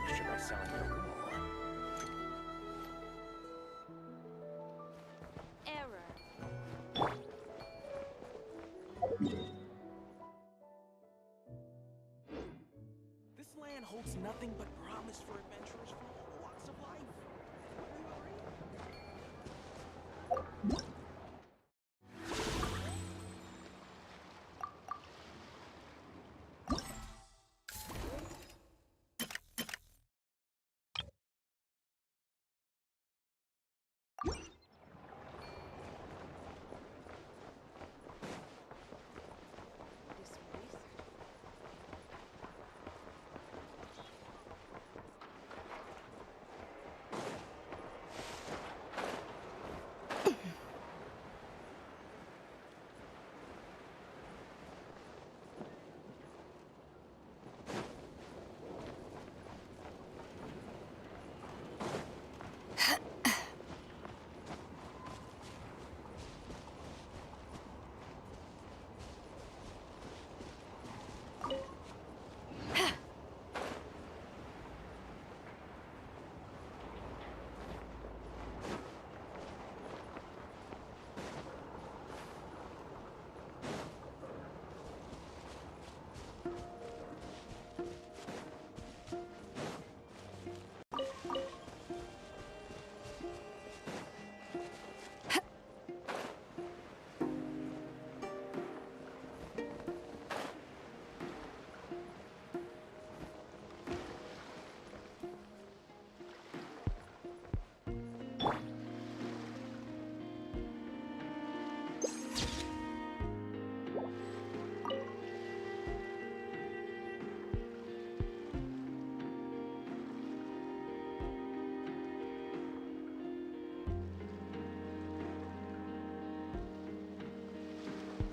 texture by selling it a wool. Error. This land holds nothing but promise for adventurers from all walks of life.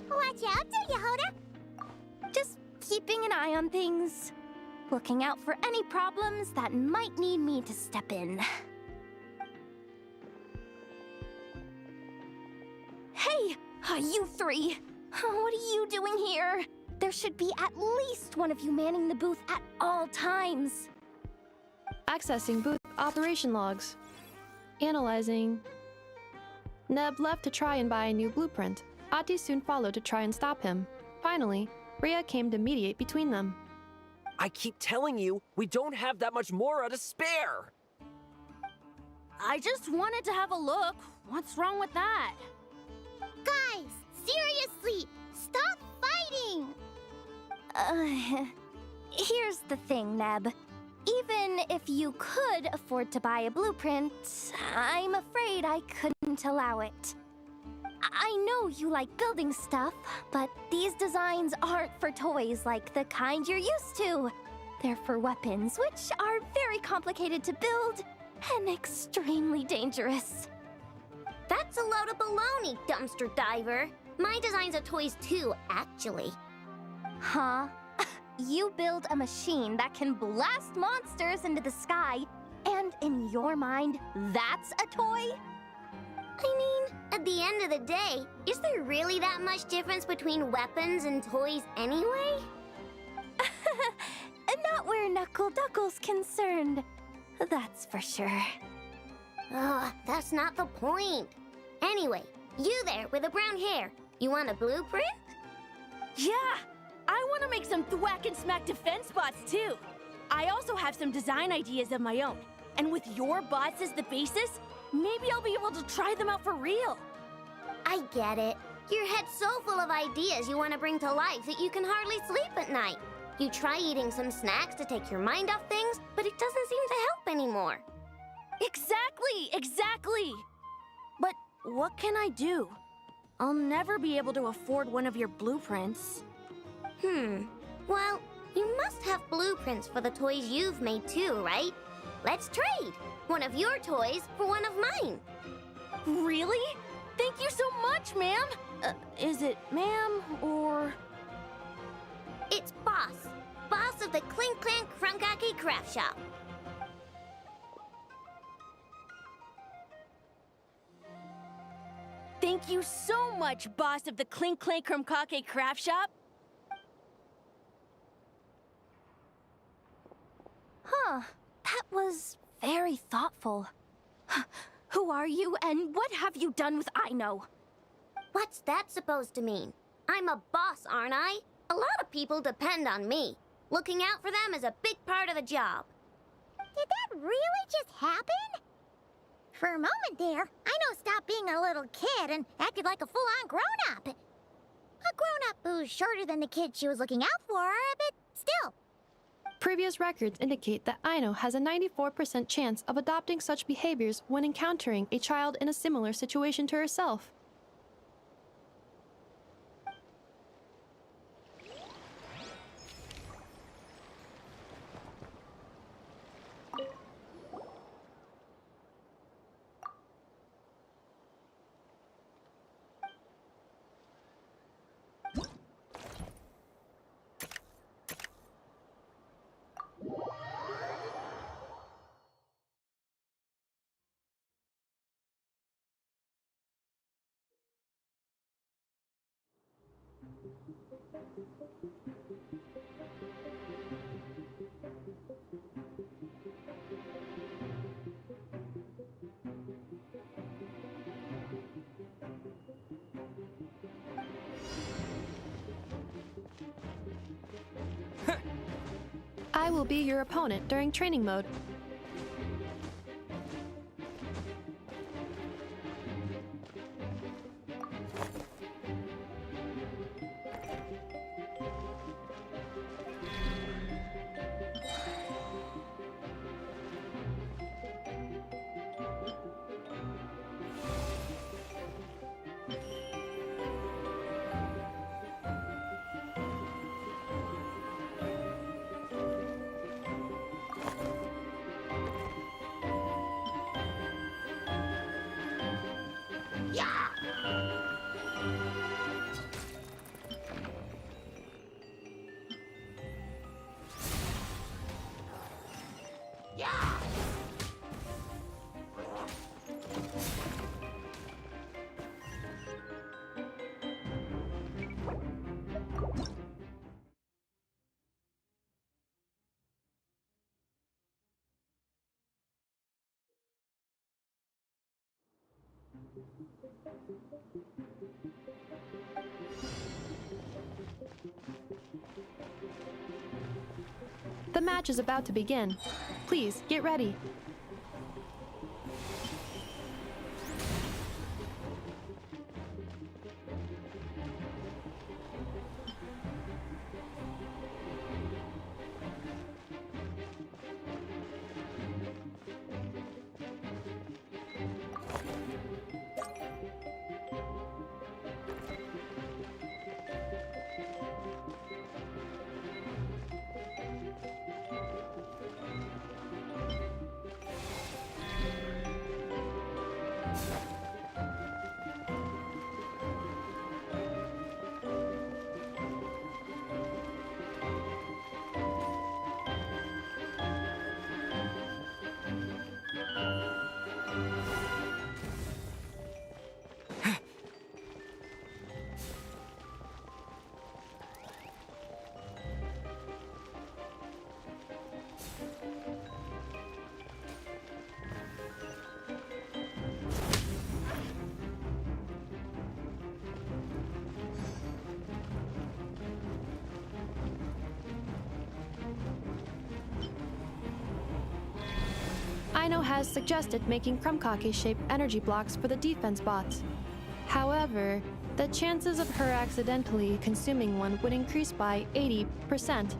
Watch out, Yehoda! Just keeping an eye on things. Looking out for any problems that might need me to step in. Hey, you three! What are you doing here? There should be at least one of you manning the booth at all times. Accessing booth operation logs. Analyzing. Neb left to try and buy a new blueprint. Ati soon followed to try and stop him. Finally, Rhea came to mediate between them. I keep telling you, we don't have that much Mora to spare! I just wanted to have a look. What's wrong with that? Guys, seriously, stop fighting! Here's the thing, Neb. Even if you could afford to buy a blueprint, I'm afraid I couldn't allow it. I know you like building stuff, but these designs aren't for toys like the kind you're used to. They're for weapons, which are very complicated to build and extremely dangerous. That's a load of baloney, dumpster diver. My designs are toys too, actually. Huh? You build a machine that can blast monsters into the sky, and in your mind, that's a toy? I mean, at the end of the day, is there really that much difference between weapons and toys anyway? Not where Knuckle Duckle's concerned. That's for sure. Ugh, that's not the point. Anyway, you there with the brown hair, you want a blueprint? Yeah! I want to make some thwack and smack defense bots too! I also have some design ideas of my own. And with your bots as the basis, maybe I'll be able to try them out for real. I get it. Your head's so full of ideas you want to bring to life that you can hardly sleep at night. You try eating some snacks to take your mind off things, but it doesn't seem to help anymore. Exactly! But what can I do? I'll never be able to afford one of your blueprints. Well, you must have blueprints for the toys you've made too, right? Let's trade. One of your toys for one of mine. Really? Thank you so much, ma'am! Is it ma'am, or...? It's Boss. Boss of the Clink Clank Crunkaki Craft Shop. Thank you so much, boss of the Clink Clank Crunkake Craft Shop. Huh. was very thoughtful. Who are you, and what have you done with Aino? What's that supposed to mean? I'm a boss, aren't I? A lot of people depend on me. Looking out for them is a big part of the job. Did that really just happen? For a moment there, Aino stopped being a little kid and acted like a full-on grown-up. A grown-up who's shorter than the kid she was looking out for, but still. Previous records indicate that Aino has a 94% chance of adopting such behaviors when encountering a child in a similar situation to herself. I will be your opponent during training mode. The match is about to begin. Please, get ready. Aino has suggested making Krumkake-shaped energy blocks for the defense bots. However, the chances of her accidentally consuming one would increase by 80%.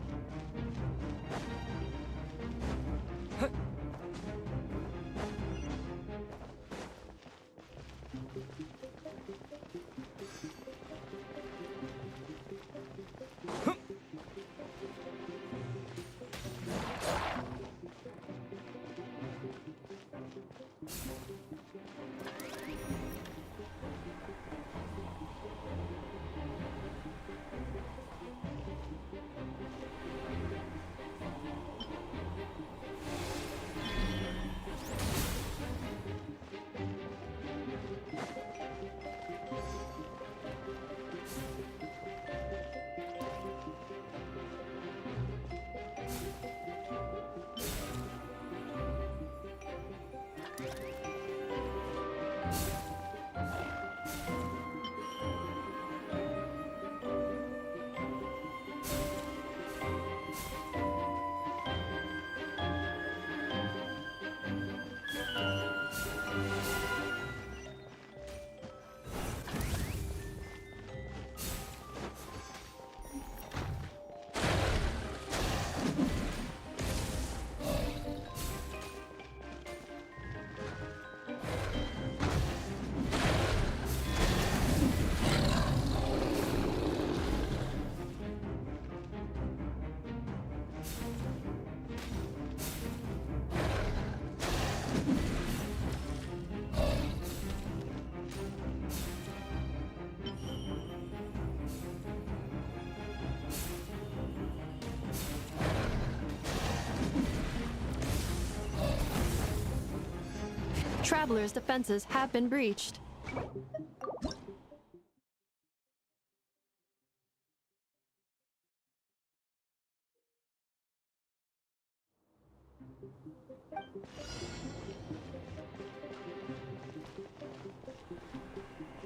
Traveler's defenses have been breached.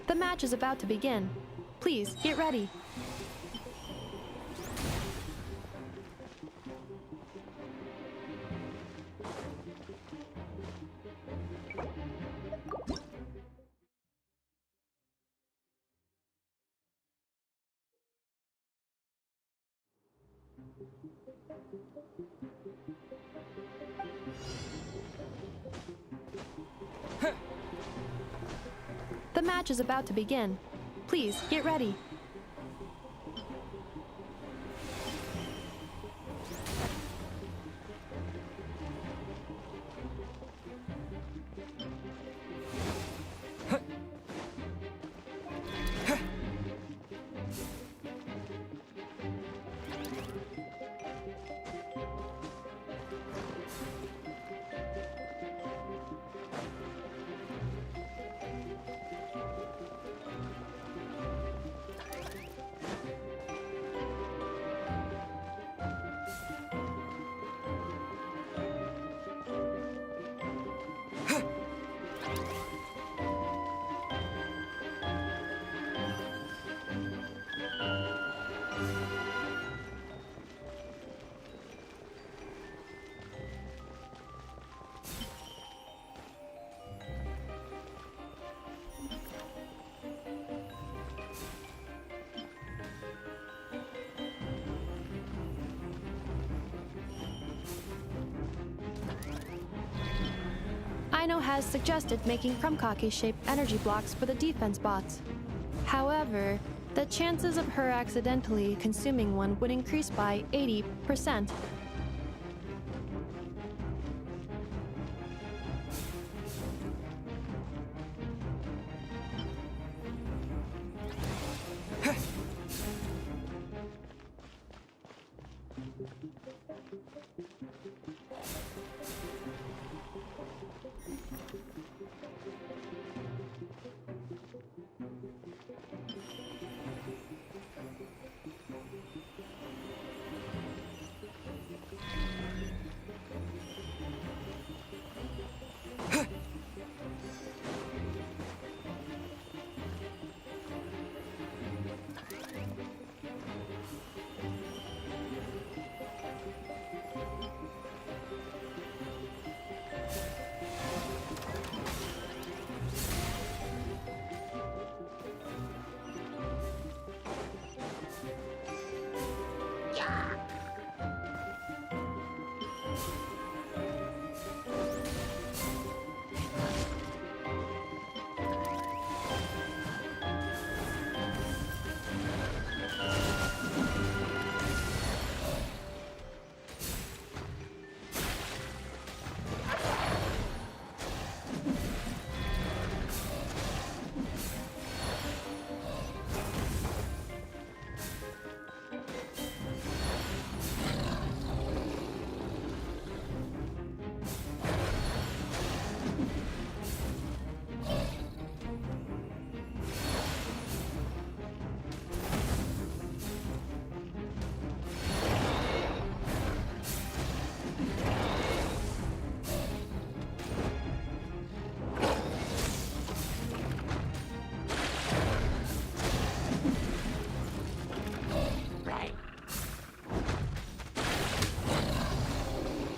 The match is about to begin. Please get ready. The match is about to begin. Please get ready. Aino has suggested making Krumkake-shaped energy blocks for the defense bots. However, the chances of her accidentally consuming one would increase by 80%.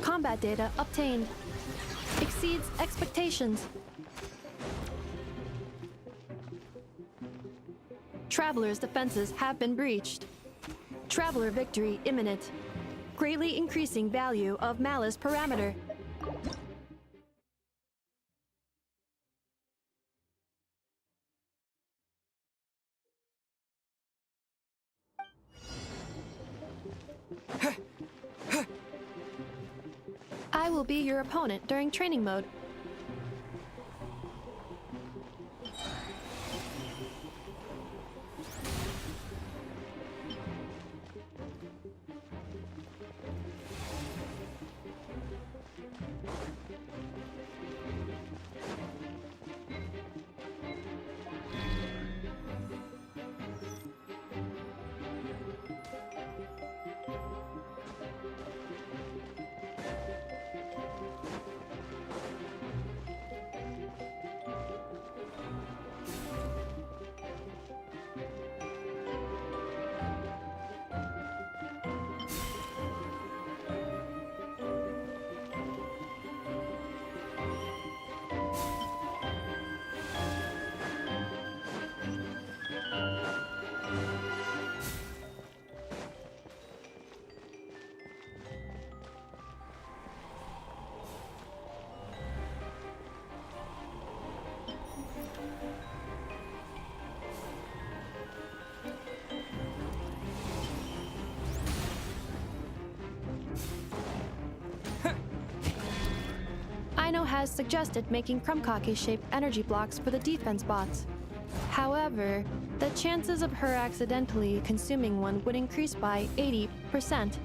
Combat data obtained. Exceeds expectations. Traveler's defenses have been breached. Traveler victory imminent. Greatly increasing value of Malice parameter. I will be your opponent during training mode. Ino has suggested making Krumkake-shaped energy blocks for the defense bots. However, the chances of her accidentally consuming one would increase by 80%.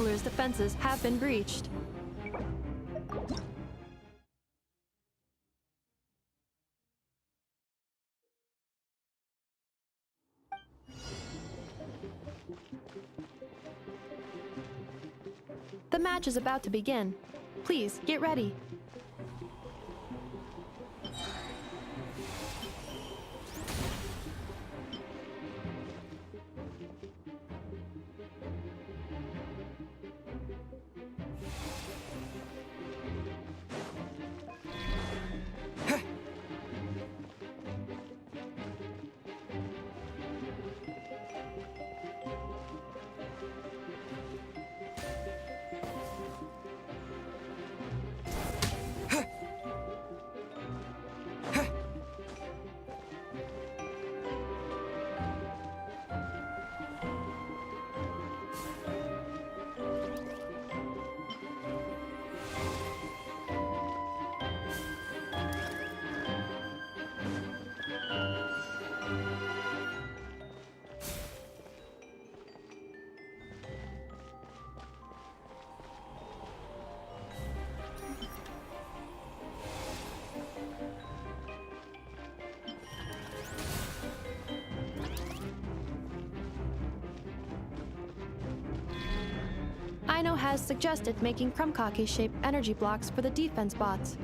Traveler's defenses have been breached. The match is about to begin. Please, get ready. Ino has suggested making Krumkake-shaped energy blocks for the defense bots.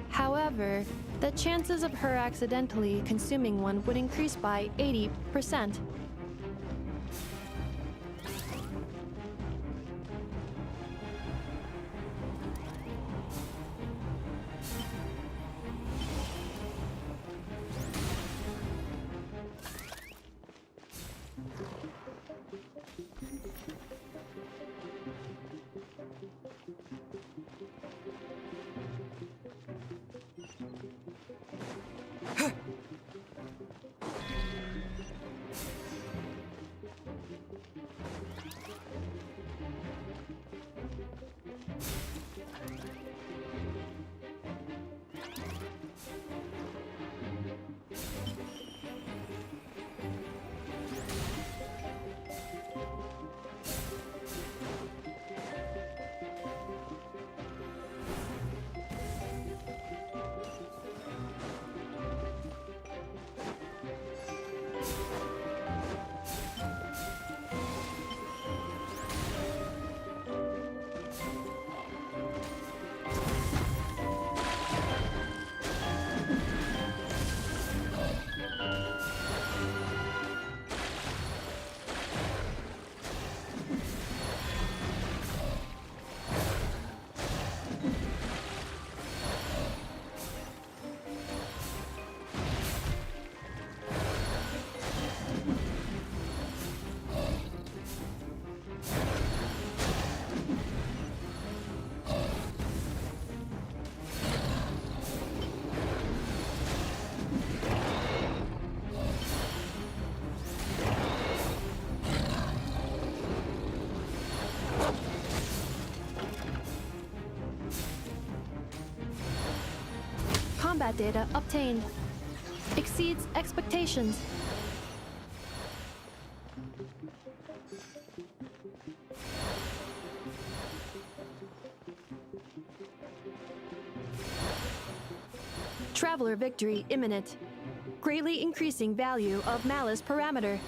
However, the chances of her accidentally consuming one would increase by 80%. combat data obtained exceeds expectations. Traveler victory imminent. Greatly increasing value of malice parameter.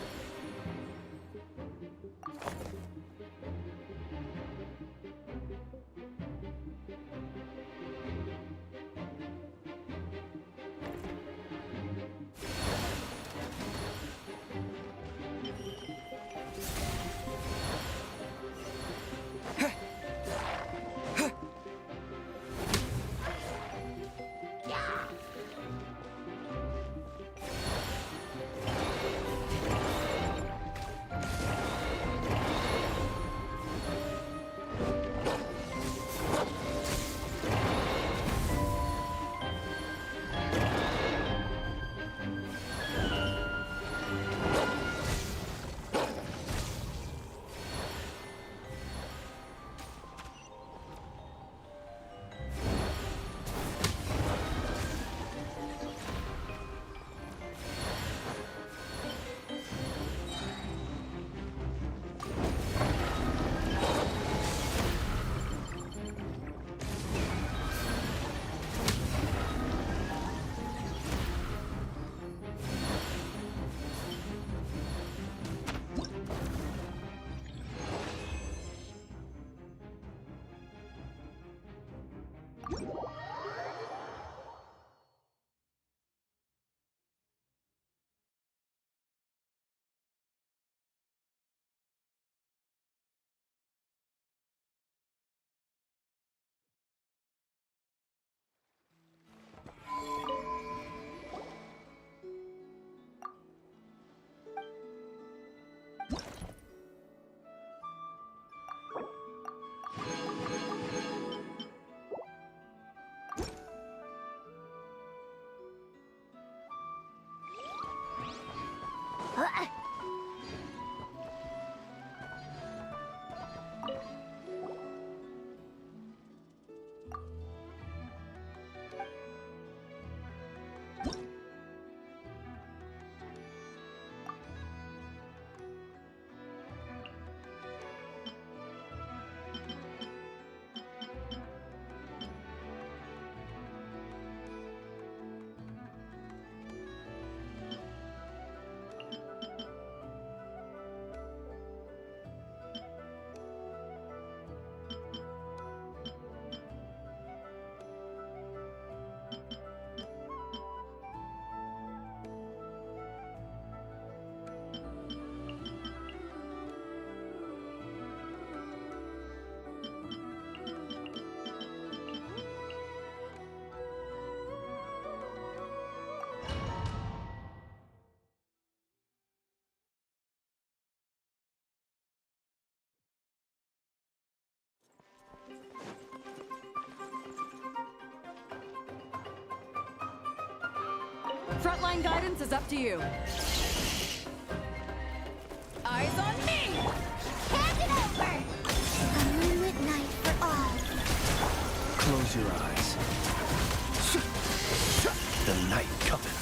Frontline guidance is up to you. Eyes on me! Hand it over! A moonlit night for all. Close your eyes. The night cometh.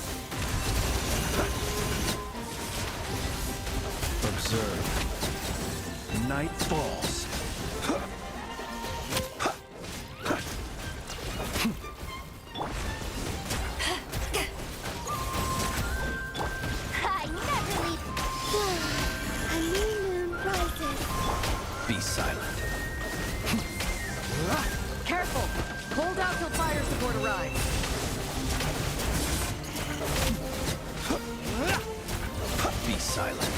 Observe. Night falls. I never leave. A new moon rises. Be silent. Careful! Hold out till fire support arrives. Be silent.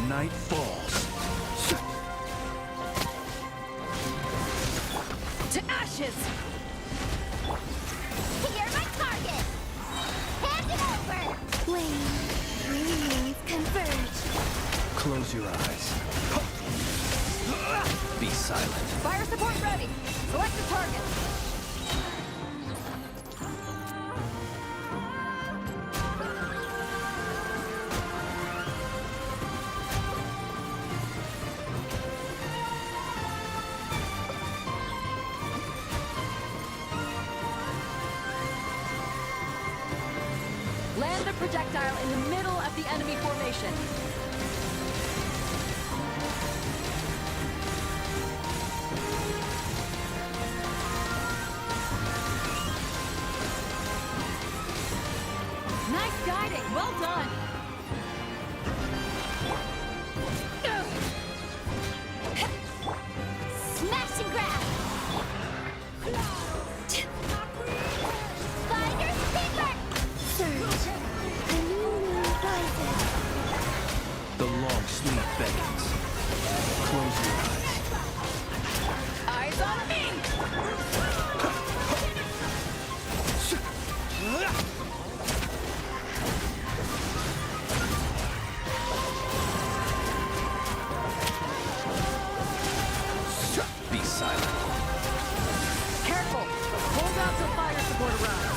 Night falls. To ashes! You're my target! Hand it over! Flame. Three moons converge. Close your eyes. Be silent. Fire support ready! Select the target! Land the projectile in the middle of the enemy formation. Nice guiding. Well done. Smash and grab! Finders keeper! Search. The new moon rises. The long sleep beckons. Close your eyes. Eyes on me! Be silent. Careful! Hold out till fire support arrives.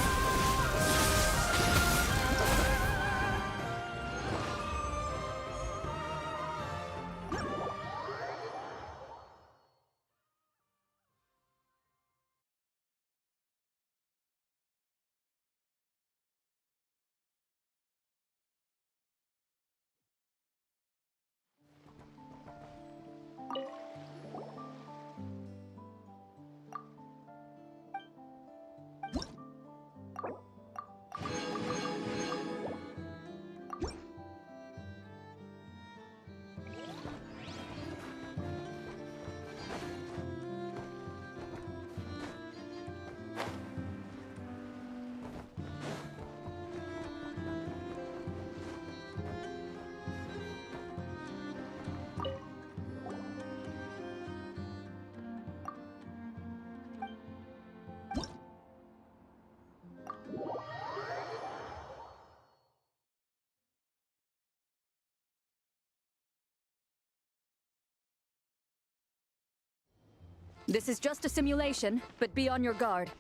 This is just a simulation, but be on your guard.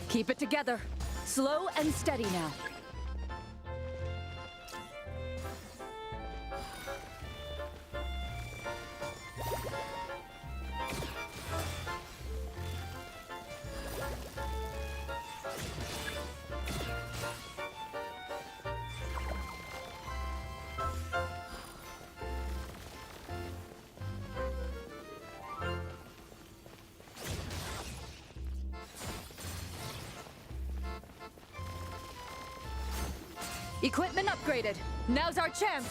Keep it together. Slow and steady now. Equipment upgraded. Now's our chance.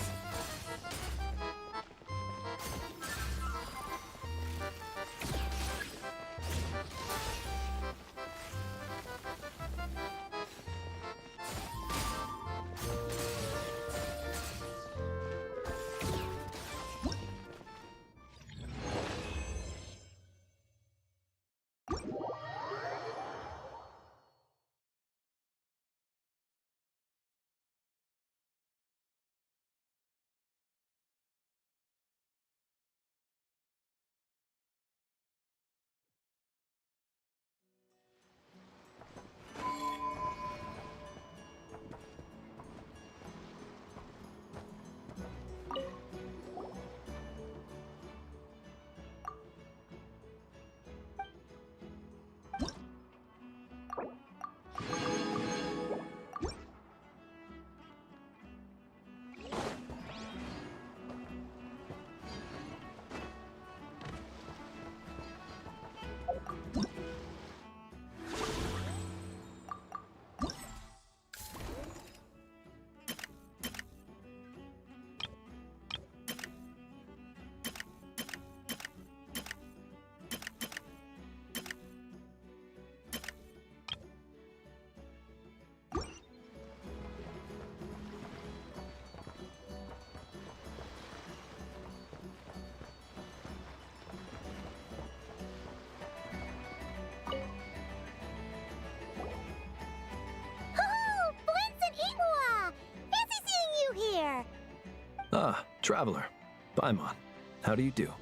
Traveler, Paimon, how do you do?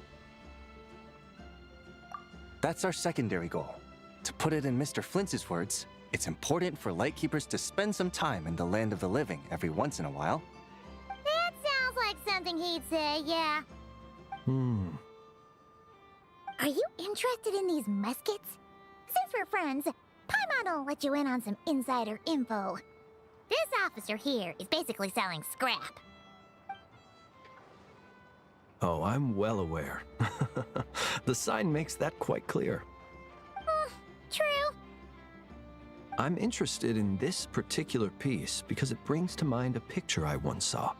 That's our secondary goal. To put it in Mr. Flintz's words, it's important for Lightkeepers to spend some time in the land of the living every once in a while. That sounds like something he'd say, yeah. Are you interested in these muskets? Since we're friends, Paimon will let you in on some insider info. This officer here is basically selling scrap. Oh, I'm well aware. The sign makes that quite clear. True. I'm interested in this particular piece because it brings to mind a picture I once saw.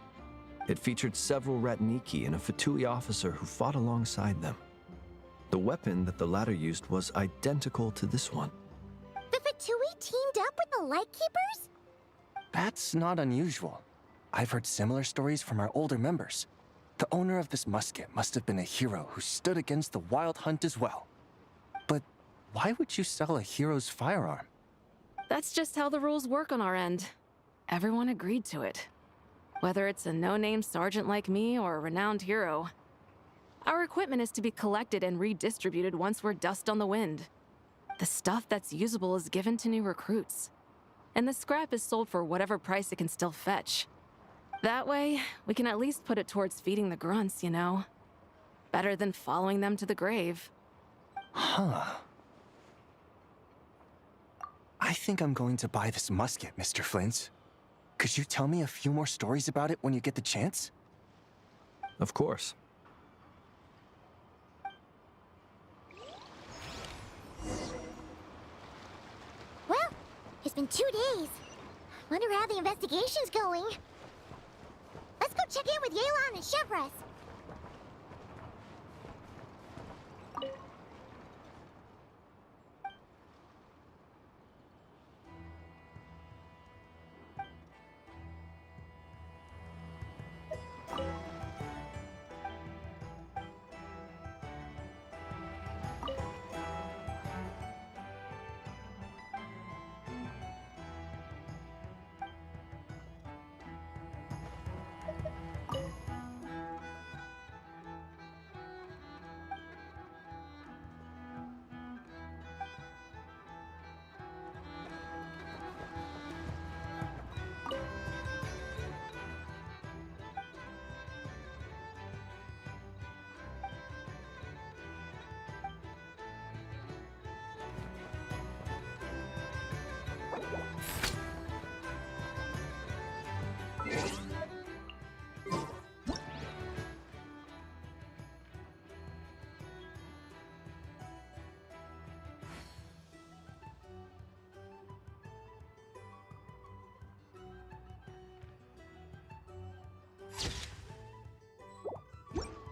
It featured several Ratniki and a Fatui officer who fought alongside them. The weapon that the latter used was identical to this one. The Fatui teamed up with the Lightkeepers? That's not unusual. I've heard similar stories from our older members. The owner of this musket must have been a hero who stood against the Wild Hunt as well. But why would you sell a hero's firearm? That's just how the rules work on our end. Everyone agreed to it. Whether it's a no-name sergeant like me or a renowned hero. Our equipment is to be collected and redistributed once we're dust on the wind. The stuff that's usable is given to new recruits. And the scrap is sold for whatever price it can still fetch. That way, we can at least put it towards feeding the grunts, you know? Better than following them to the grave. Huh. I think I'm going to buy this musket, Mr. Flintz. Could you tell me a few more stories about it when you get the chance? Of course. Well, it's been 2 days. Wonder how the investigation's going. Let's go check in with Yelan and Chevres.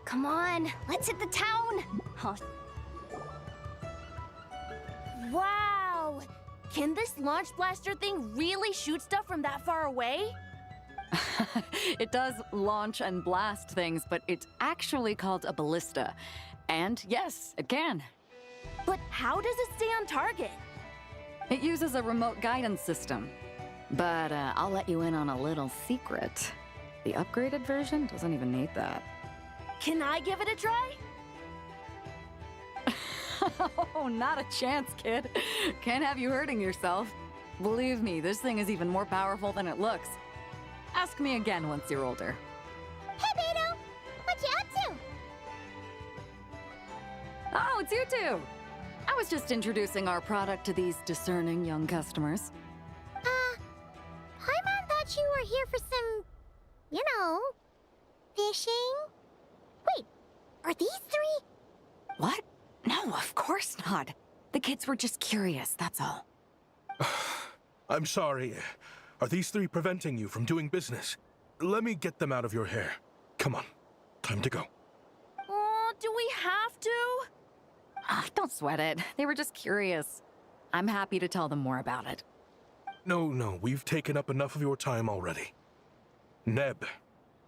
Come on, let's hit the town! Huh. Wow! Can this launch blaster thing really shoot stuff from that far away? It does launch and blast things, but it's actually called a ballista. And yes, it can. But how does it stay on target? It uses a remote guidance system. But I'll let you in on a little secret. The upgraded version doesn't even need that. Can I give it a try? Oh, not a chance, kid. Can't have you hurting yourself. Believe me, this thing is even more powerful than it looks. Ask me again once you're older. Hey, Beto! What you up to? Oh, it's you two! I was just introducing our product to these discerning young customers. Paimon thought you were here for some, you know, fishing? Wait, are these three? What? No, of course not. The kids were just curious, that's all. I'm sorry. Are these three preventing you from doing business? Let me get them out of your hair. Come on, time to go. Oh, do we have to? Don't sweat it. They were just curious. I'm happy to tell them more about it. No, we've taken up enough of your time already. Neb,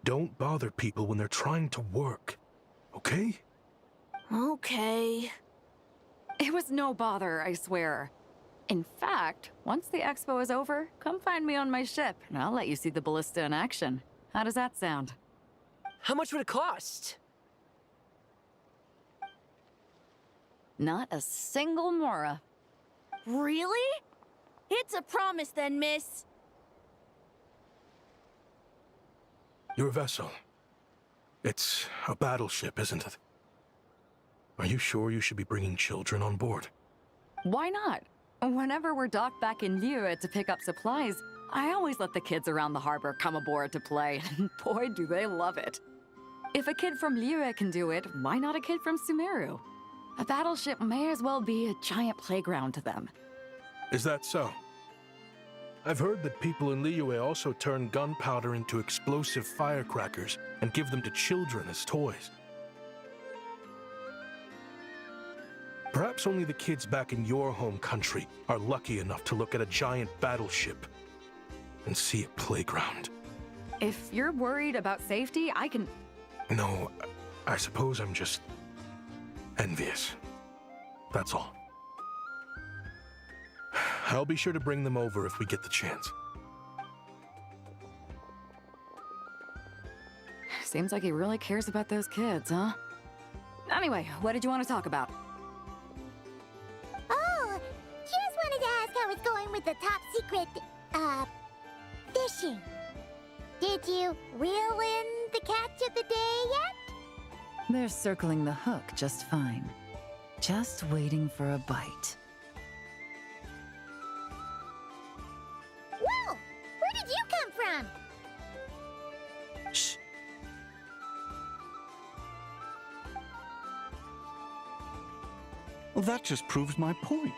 don't bother people when they're trying to work, okay? Okay. It was no bother, I swear. In fact, once the expo is over, come find me on my ship, and I'll let you see the ballista in action. How does that sound? How much would it cost? Not a single mora. Really? It's a promise then, miss. Your vessel. It's a battleship, isn't it? Are you sure you should be bringing children on board? Why not? Whenever we're docked back in Liyue to pick up supplies, I always let the kids around the harbor come aboard to play. Boy, do they love it. If a kid from Liyue can do it, why not a kid from Sumeru? A battleship may as well be a giant playground to them. Is that so? I've heard that people in Liyue also turn gunpowder into explosive firecrackers and give them to children as toys. Perhaps only the kids back in your home country are lucky enough to look at a giant battleship and see a playground. If you're worried about safety, I can... No, I suppose I'm just envious. That's all. I'll be sure to bring them over if we get the chance. Seems like he really cares about those kids, huh? Anyway, what did you want to talk about? Oh, just wanted to ask how it's going with the top secret, fishing. Did you reel in the catch of the day yet? They're circling the hook just fine. Just waiting for a bite. Whoa! Where did you come from? Shh. Well, that just proves my point.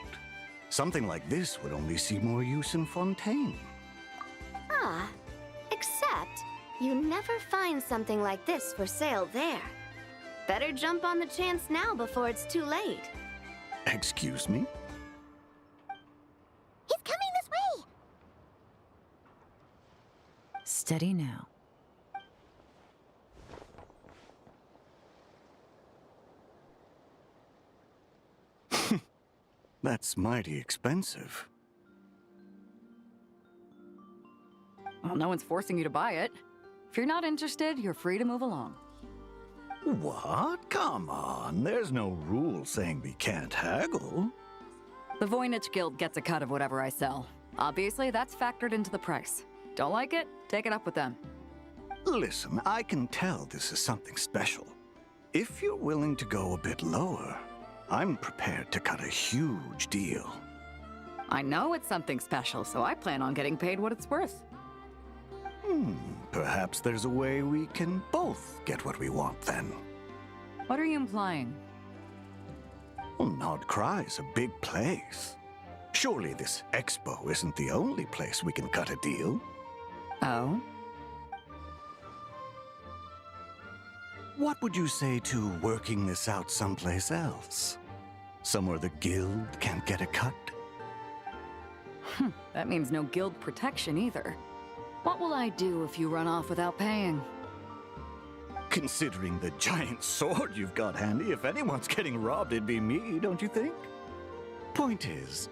Something like this would only see more use in Fontaine. Ah, except you never find something like this for sale there. Better jump on the chance now before it's too late. Excuse me? He's coming this way! Steady now. That's mighty expensive. Well, no one's forcing you to buy it. If you're not interested, you're free to move along. What? Come on, there's no rule saying we can't haggle. The Voynich Guild gets a cut of whatever I sell. Obviously, that's factored into the price. Don't like it? Take it up with them. Listen, I can tell this is something special. If you're willing to go a bit lower, I'm prepared to cut a huge deal. I know it's something special, so I plan on getting paid what it's worth. Perhaps there's a way we can both get what we want then. What are you implying? Well, Nod Cry's a big place. Surely this expo isn't the only place we can cut a deal. Oh? What would you say to working this out someplace else? Somewhere the guild can't get a cut? That means no guild protection either. What will I do if you run off without paying? Considering the giant sword you've got handy, if anyone's getting robbed, it'd be me, don't you think? Point is,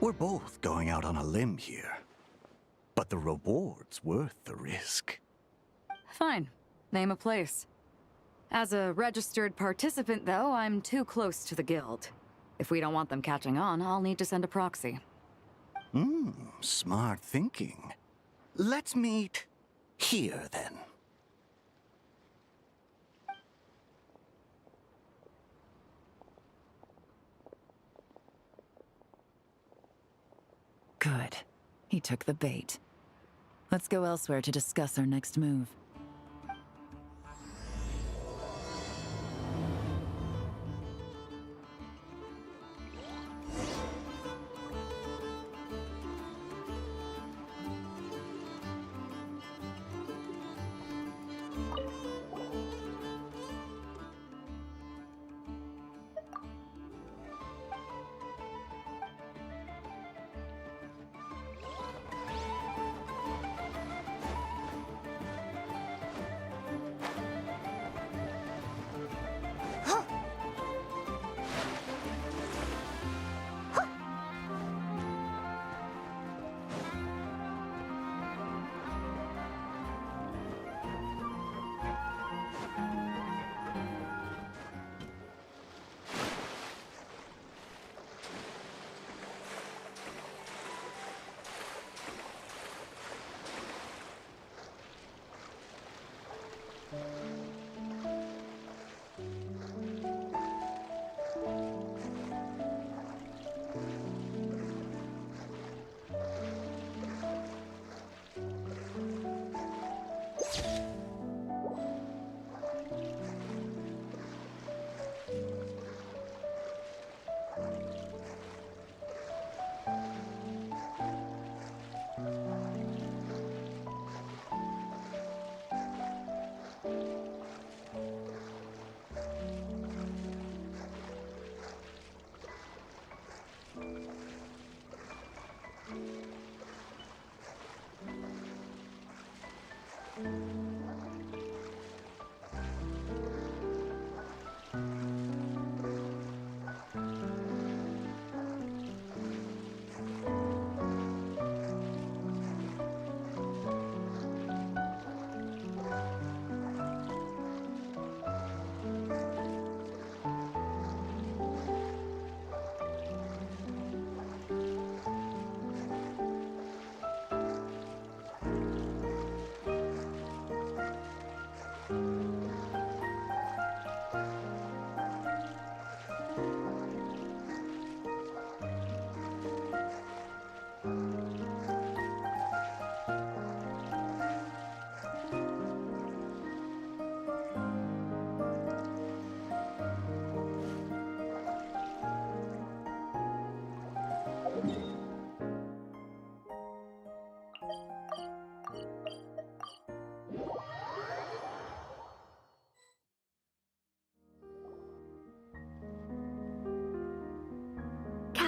we're both going out on a limb here. But the reward's worth the risk. Fine. Name a place. As a registered participant, though, I'm too close to the guild. If we don't want them catching on, I'll need to send a proxy. Smart thinking. Let's meet here, then. Good. He took the bait. Let's go elsewhere to discuss our next move.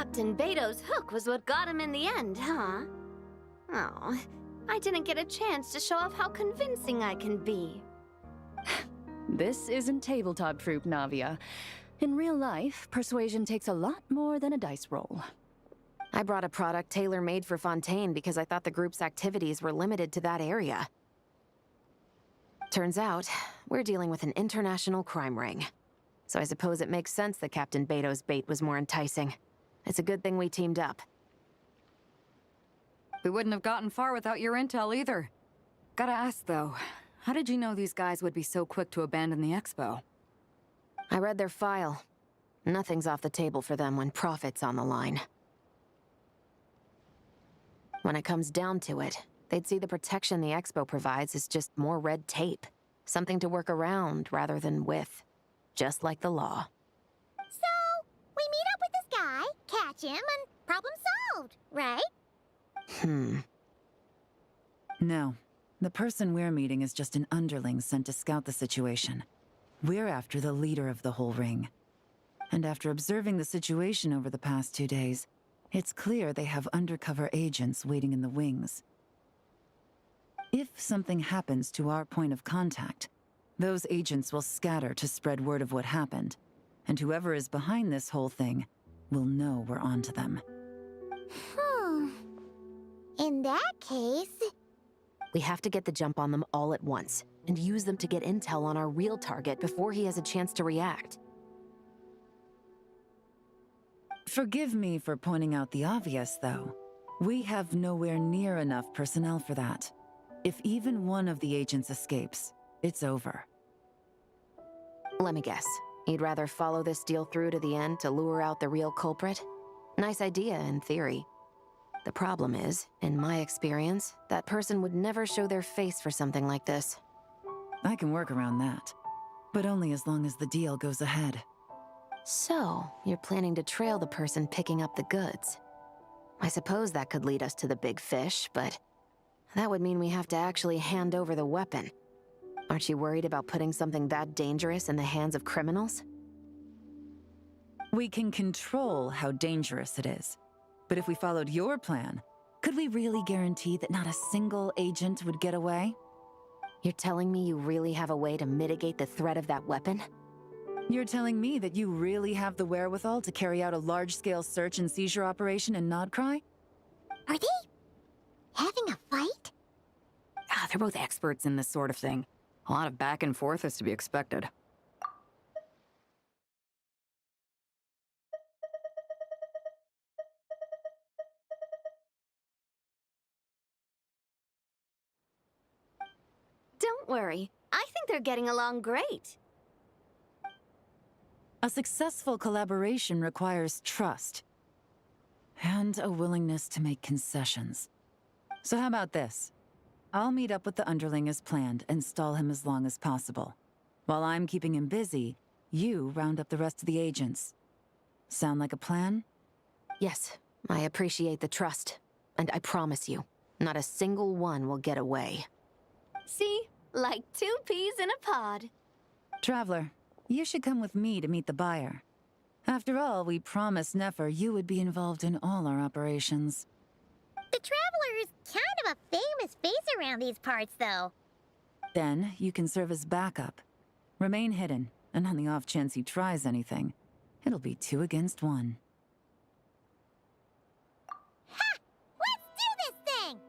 Captain Beto's hook was what got him in the end, huh? Oh, I didn't get a chance to show off how convincing I can be. This isn't tabletop troop, Navia. In real life, persuasion takes a lot more than a dice roll. I brought a product tailor-made for Fontaine because I thought the group's activities were limited to that area. Turns out, we're dealing with an international crime ring. So I suppose it makes sense that Captain Beto's bait was more enticing. It's a good thing we teamed up. We wouldn't have gotten far without your intel either. Gotta ask, though, how did you know these guys would be so quick to abandon the expo? I read their file. Nothing's off the table for them when profit's on the line. When it comes down to it, they'd see the protection the expo provides as just more red tape. Something to work around rather than with. Just like the law. So, we meet up with this guy, catch him, and problem solved, right? No. The person we're meeting is just an underling sent to scout the situation. We're after the leader of the whole ring. And after observing the situation over the past 2 days, it's clear they have undercover agents waiting in the wings. If something happens to our point of contact, those agents will scatter to spread word of what happened, and whoever is behind this whole thing will know we're onto them. In that case... We have to get the jump on them all at once, and use them to get intel on our real target before he has a chance to react. Forgive me for pointing out the obvious, though. We have nowhere near enough personnel for that. If even one of the agents escapes, it's over. Let me guess. You'd rather follow this deal through to the end to lure out the real culprit? Nice idea, in theory. The problem is, in my experience, that person would never show their face for something like this. I can work around that, but only as long as the deal goes ahead. So, you're planning to trail the person picking up the goods. I suppose that could lead us to the big fish, but that would mean we have to actually hand over the weapon. Aren't you worried about putting something that dangerous in the hands of criminals? We can control how dangerous it is. But if we followed your plan, could we really guarantee that not a single agent would get away? You're telling me you really have a way to mitigate the threat of that weapon? You're telling me that you really have the wherewithal to carry out a large-scale search and seizure operation in Nodcry? Are they having a fight? They're both experts in this sort of thing. A lot of back and forth is to be expected. Don't worry. I think they're getting along great. A successful collaboration requires trust. And a willingness to make concessions. So how about this? I'll meet up with the underling as planned and stall him as long as possible. While I'm keeping him busy, you round up the rest of the agents. Sound like a plan? Yes, I appreciate the trust. And I promise you, not a single one will get away. See? Like 2 peas in a pod. Traveler, you should come with me to meet the buyer. After all, we promised Nefer you would be involved in all our operations. The Traveler is kind of a famous face around these parts, though. Then, you can serve as backup. Remain hidden, and on the off chance he tries anything, it'll be 2 against 1. Ha! Let's do this thing!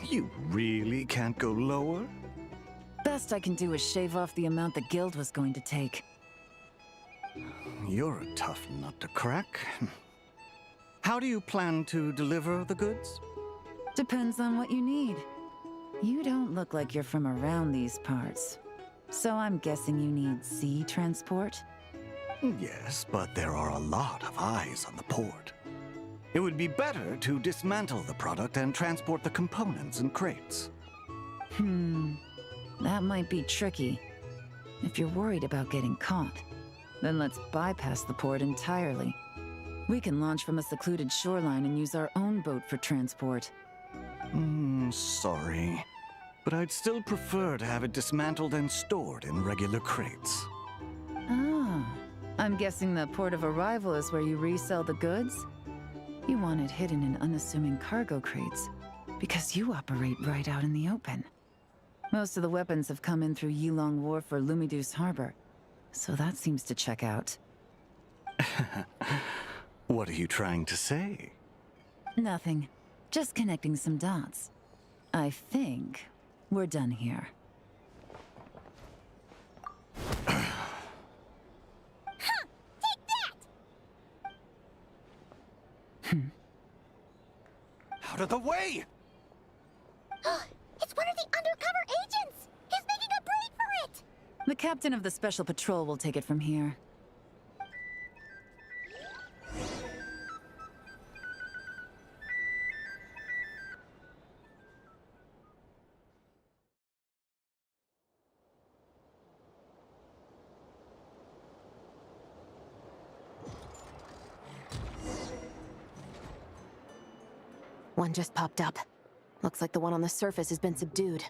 You really can't go lower? Best I can do is shave off the amount the guild was going to take. You're a tough nut to crack. How do you plan to deliver the goods? Depends on what you need. You don't look like you're from around these parts. So I'm guessing you need sea transport? Yes, but there are a lot of eyes on the port. It would be better to dismantle the product and transport the components in crates. That might be tricky. If you're worried about getting caught, then let's bypass the port entirely. We can launch from a secluded shoreline and use our own boat for transport. Sorry. But I'd still prefer to have it dismantled and stored in regular crates. Ah, I'm guessing the port of arrival is where you resell the goods? You want it hidden in unassuming cargo crates, because you operate right out in the open. Most of the weapons have come in through Yilong Wharf or Lumiduce Harbor, so that seems to check out. What are you trying to say? Nothing. Just connecting some dots. I think we're done here. Out of the way! It's one of the undercover agents! He's making a break for it! The captain of the Special Patrol will take it from here. One just popped up. Looks like the one on the surface has been subdued.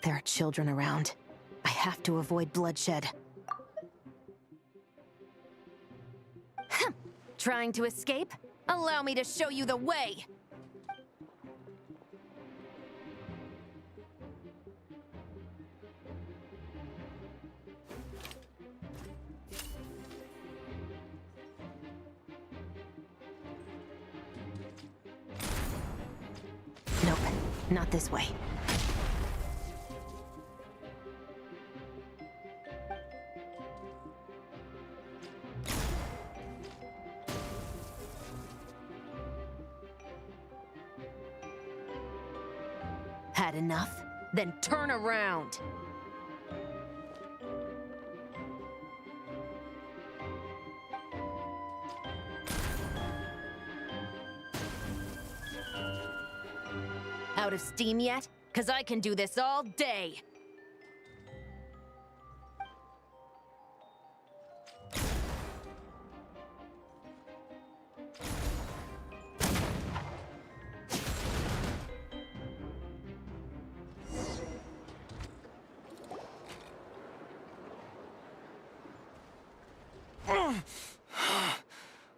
There are children around. I have to avoid bloodshed. Trying to escape? Allow me to show you the way! Nope, not this way. Had enough? Then turn around! Out of steam yet? 'Cause I can do this all day!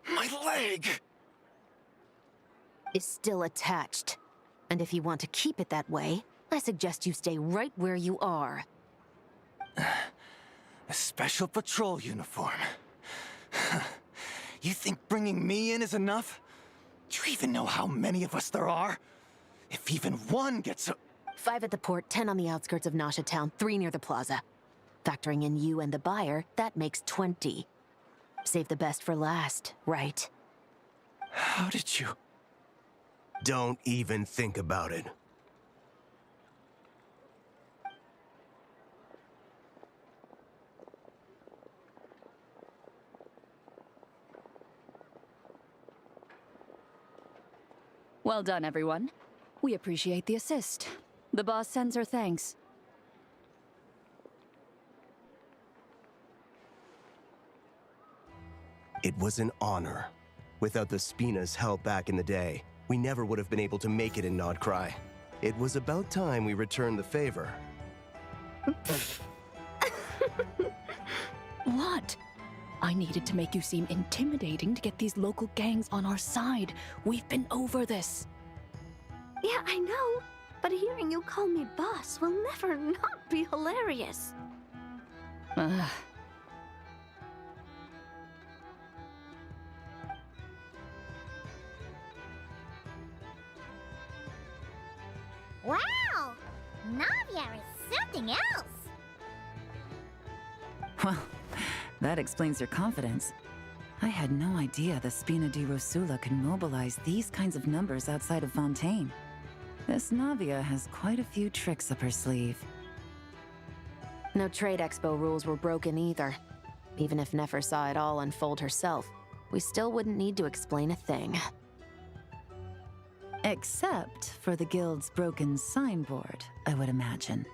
My leg! Is still attached. And if you want to keep it that way, I suggest you stay right where you are. A Special Patrol uniform. You think bringing me in is enough? Do you even know how many of us there are? If even one gets a... 5 at the port, 10 on the outskirts of Nasha Town, 3 near the plaza. Factoring in you and the buyer, that makes 20. Save the best for last, right? How did you... Don't even think about it. Well done, everyone. We appreciate the assist. The boss sends her thanks. It was an honor. Without the Spina's help back in the day, we never would have been able to make it in Nodcry. It was about time we returned the favor. What? I needed to make you seem intimidating to get these local gangs on our side. We've been over this. Yeah, I know. But hearing you call me boss will never not be hilarious. something else. Well, that explains your confidence. I had no idea the Spina di Rosula could mobilize these kinds of numbers outside of Fontaine. This Navia has quite a few tricks up her sleeve. No trade expo rules were broken either. Even if Nefer saw it all unfold herself, we still wouldn't need to explain a thing. Except for the guild's broken signboard, I would imagine.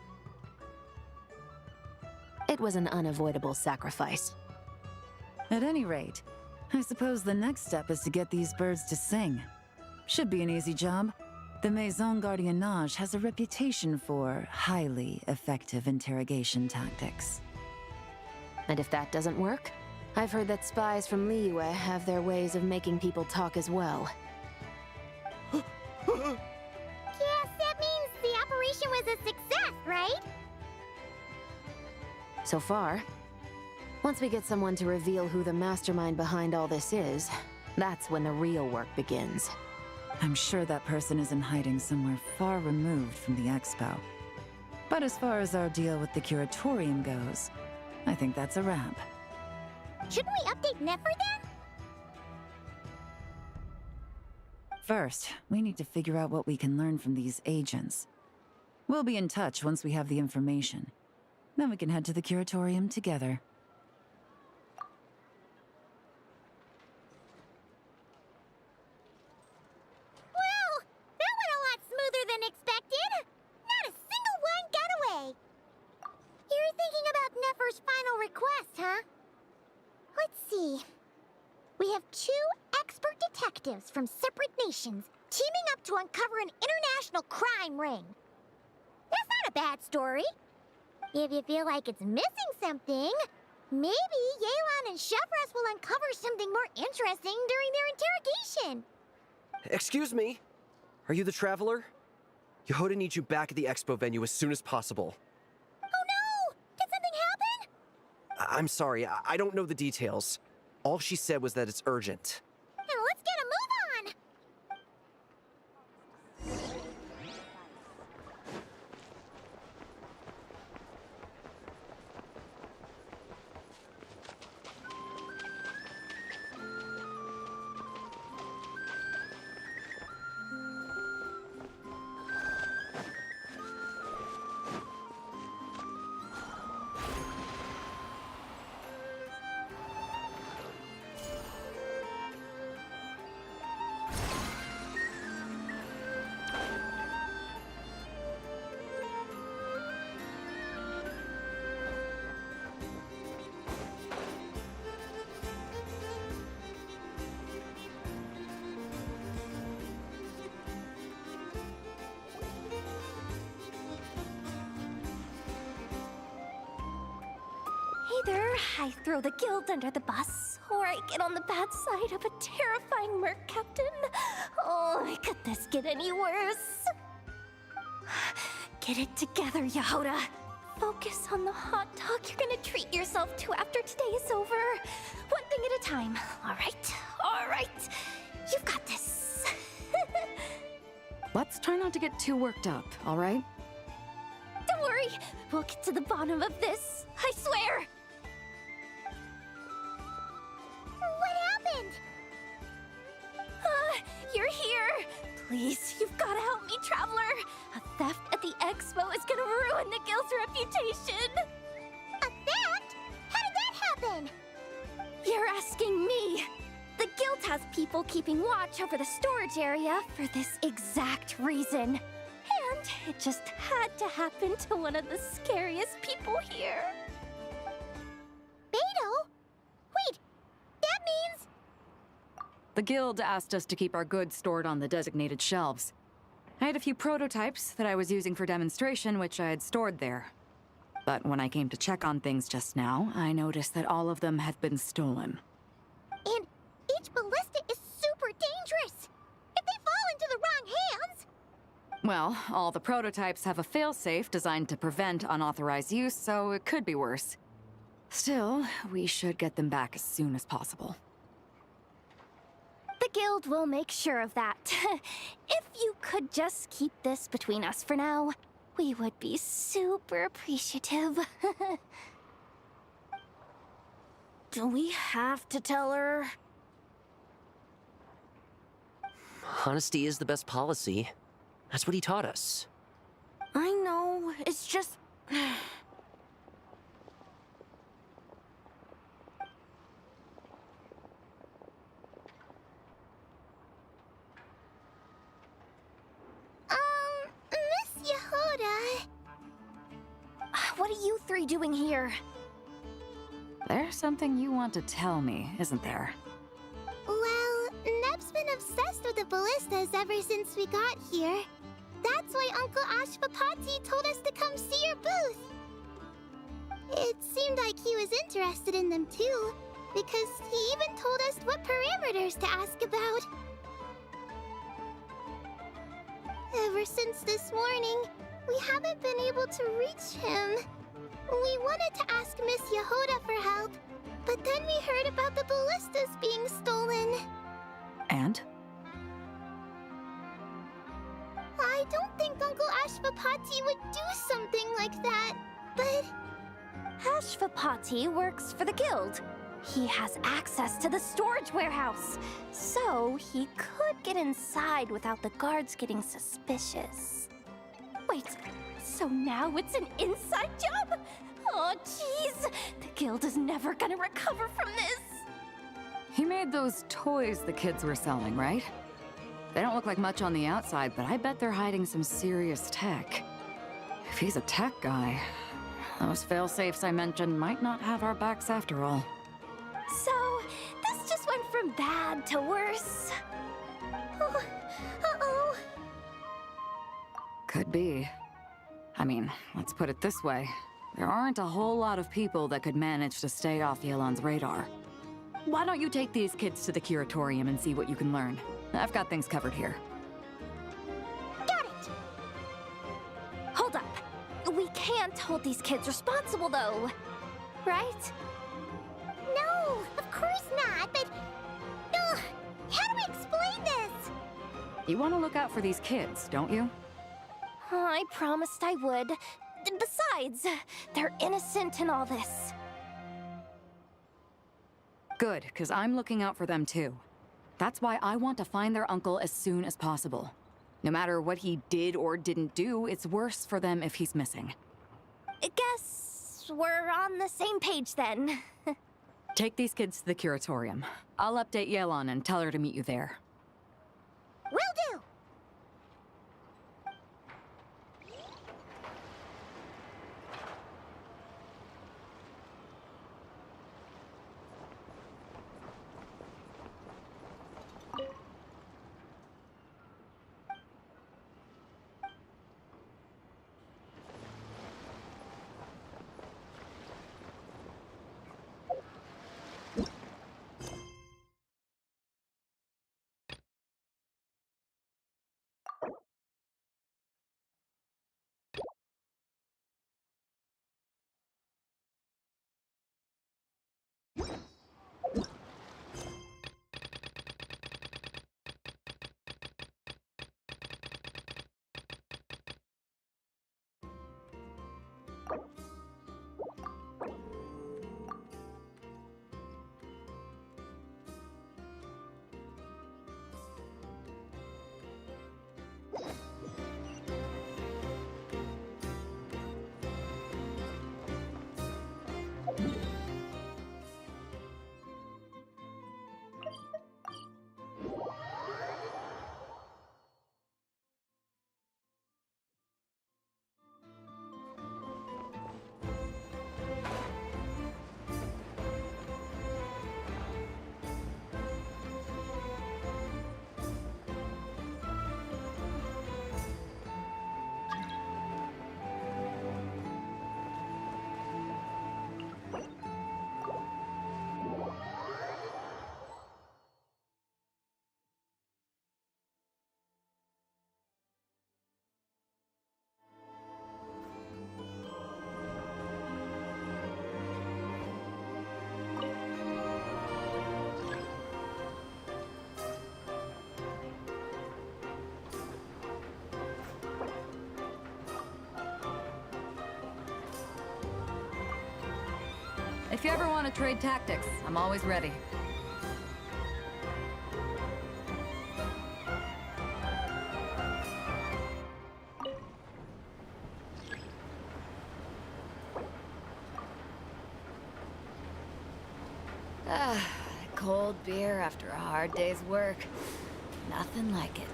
It was an unavoidable sacrifice. At any rate, I suppose the next step is to get these birds to sing. Should be an easy job. The Maison Gardiennage has a reputation for highly effective interrogation tactics. And if that doesn't work, I've heard that spies from Liyue have their ways of making people talk as well. Yes, that means the operation was a success, right? So far. Once we get someone to reveal who the mastermind behind all this is, that's when the real work begins. I'm sure that person is in hiding somewhere far removed from the expo. But as far as our deal with the Curatorium goes, I think that's a wrap. Shouldn't we update Nefer then? First, we need to figure out what we can learn from these agents. We'll be in touch once we have the information. Then we can head to the Curatorium together. Well, that went a lot smoother than expected. Not a single one got away. You're thinking about Nefer's final request, huh? Let's see. We have 2 expert detectives from separate nations teaming up to uncover an international crime ring. That's not a bad story. If you feel like it's missing something, maybe Yelan and Chevres will uncover something more interesting during their interrogation. Excuse me? Are you the Traveler? Yehoda needs you back at the expo venue as soon as possible. Oh no! Did something happen? I'm sorry, I don't know the details. All she said was that it's urgent. Now let's get a move on! Either I throw the guild under the bus, or I get on the bad side of a terrifying merc captain. Oh, could this get any worse? Get it together, Yehoda. Focus on the hot dog you're gonna treat yourself to after today is over. One thing at a time. All right. You've got this. Let's try not to get too worked up, all right? Don't worry, we'll get to the bottom of this. I swear. What happened? You're here. Please, you've got to help me, Traveler. A theft at the expo is gonna ruin the guild's reputation. A theft? How did that happen? You're asking me. The guild has people keeping watch over the storage area for this exact reason. And it just had to happen to one of the scariest people here. Beidou? Wait, that means... The guild asked us to keep our goods stored on the designated shelves. I had a few prototypes that I was using for demonstration, which I had stored there. But when I came to check on things just now, I noticed that all of them had been stolen. And each ballista is super dangerous. If they fall into the wrong hands... Well, all the prototypes have a failsafe designed to prevent unauthorized use, so it could be worse. Still, we should get them back as soon as possible. The guild will make sure of that. If you could just keep this between us for now, We would be super appreciative. Do we have to tell her? Honesty is the best policy. That's what he taught us. I know, it's just... Miss Yehuda. What are you three doing here? There's something you want to tell me, isn't there? Well, Neb's been obsessed with the ballistas ever since we got here. That's why Uncle Ashvapati told us to come see your booth. It seemed like he was interested in them too, because he even told us what parameters to ask about. Ever since this morning, we haven't been able to reach him. We wanted to ask Miss Yehuda for help, but then we heard about the ballistas being stolen. And? I don't think Uncle Ashvapati would do something like that, but... Ashvapati works for the guild. He has access to the storage warehouse, so he could get inside without the guards getting suspicious. Wait, so now it's an inside job? Oh, jeez! The guild is never gonna recover from this! He made those toys the kids were selling, right? They don't look like much on the outside, but I bet they're hiding some serious tech. If he's a tech guy, those fail-safes I mentioned might not have our backs after all. So, this just went from bad to worse. Oh, uh-oh. Could be. I mean, let's put it this way. There aren't a whole lot of people that could manage to stay off Yelan's radar. Why don't you take these kids to the curatorium and see what you can learn? I've got things covered here. Got it! Hold up. We can't hold these kids responsible, though. Right? No, of course not, but... Ugh, how do we explain this? You want to look out for these kids, don't you? I promised I would. Besides, they're innocent in all this. Good, because I'm looking out for them too. That's why I want to find their uncle as soon as possible. No matter what he did or didn't do, it's worse for them if he's missing. Guess we're on the same page then. Take these kids to the curatorium. I'll update Yelan and tell her to meet you there. Will do! If you ever want to trade tactics, I'm always ready. Cold beer after a hard day's work. Nothing like it.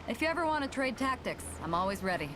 If you ever want to trade tactics, I'm always ready.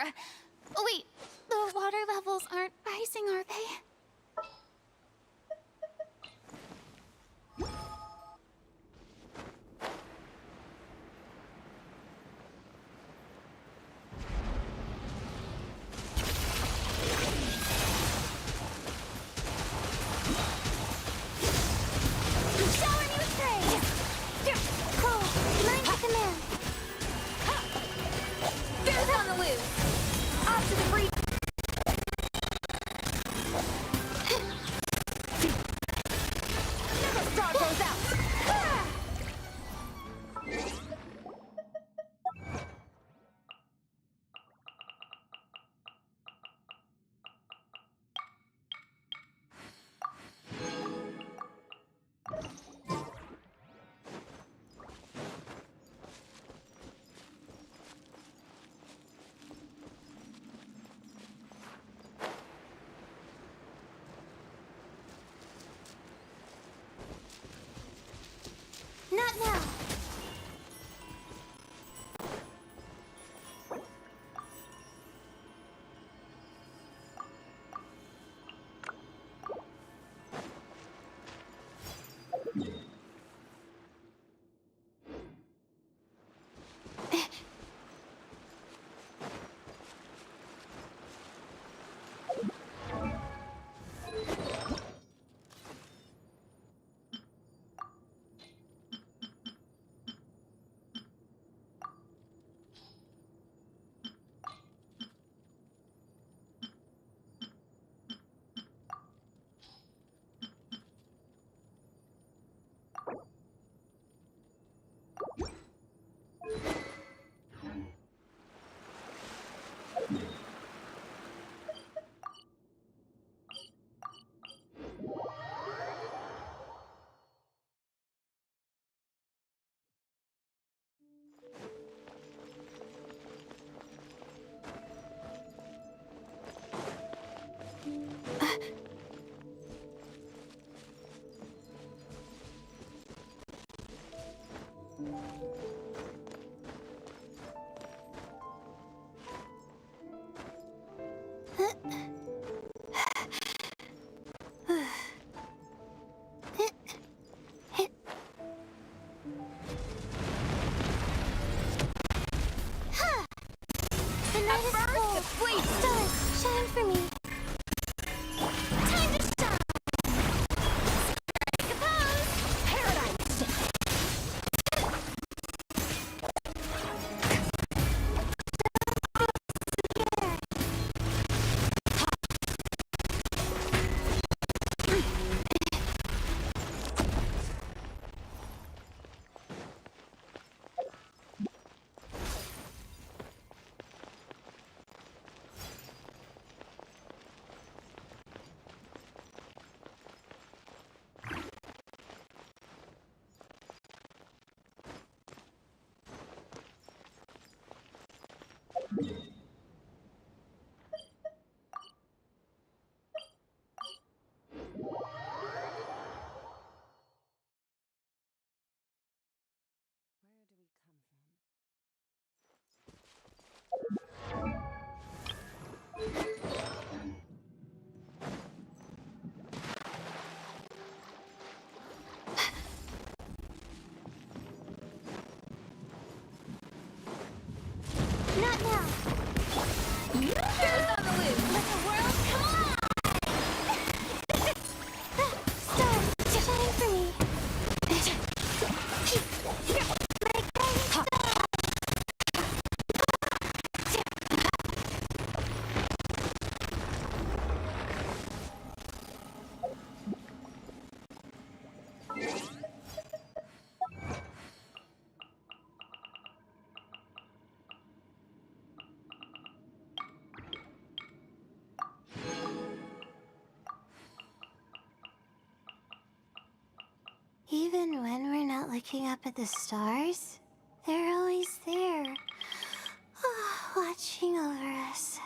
there. Oh, wait, the water levels aren't rising, are they? Shower me with praise! Cool, mind your command. Bear's on the loose. Off to the breach. Never star goes out. Not now. The night is cold. Stars, shine for me. Time to shine. Strike a pose. Paradise. Not now. Bear's on the loose. Let the world collide. Stars, shine for me. My guiding star. Even when we're not looking up at the stars, they're always there, watching over us.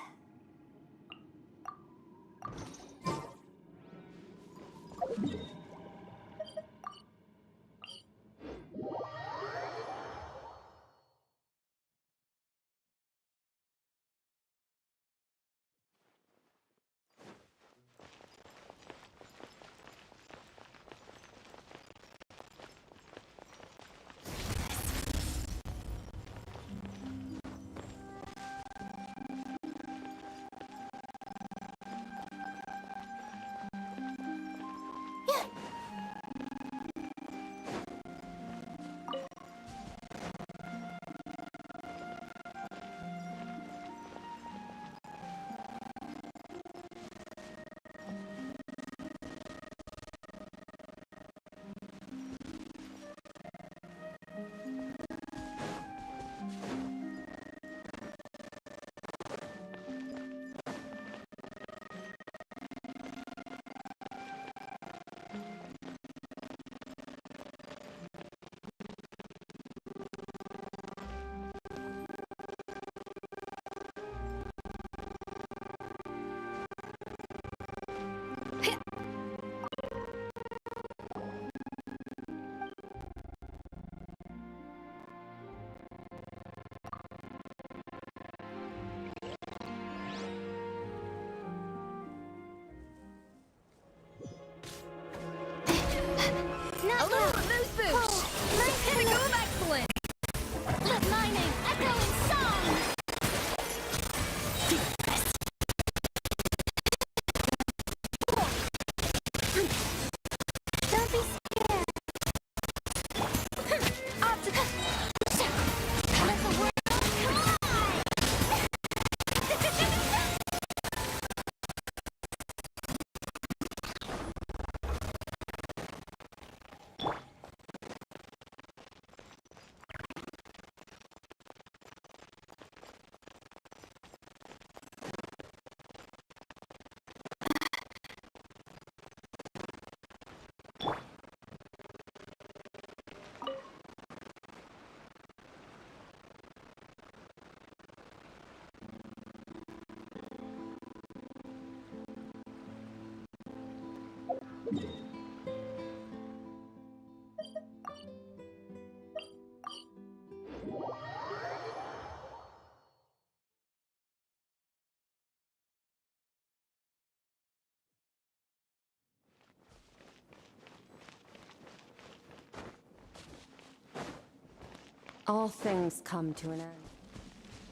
All things come to an end.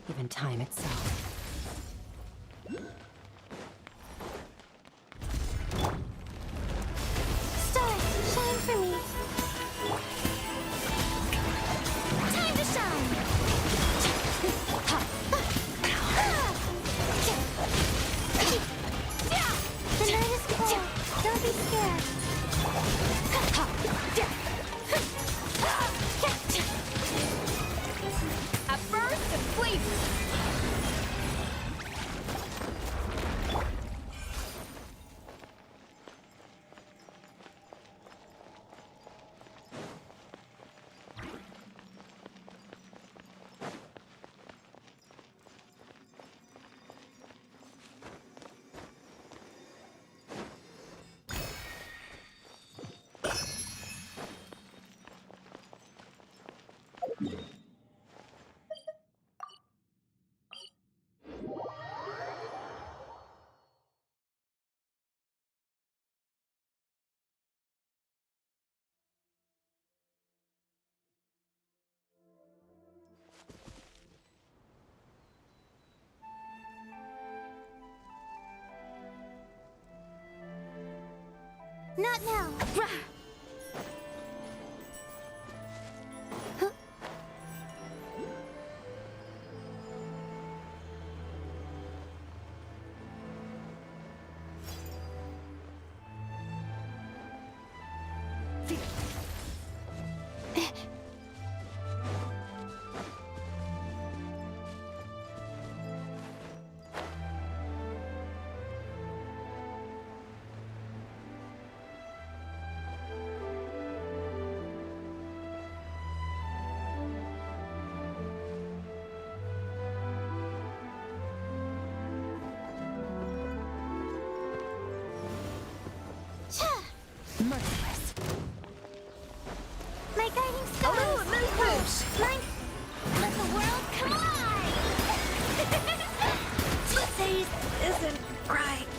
Even time itself. Stars, shine for me. Time to shine. The night is cold. Don't be scared. A burst of flavor. Not now. Merciless. My guiding stars. Oh, a moon push. Mine. Let the world come alive. This isn't right.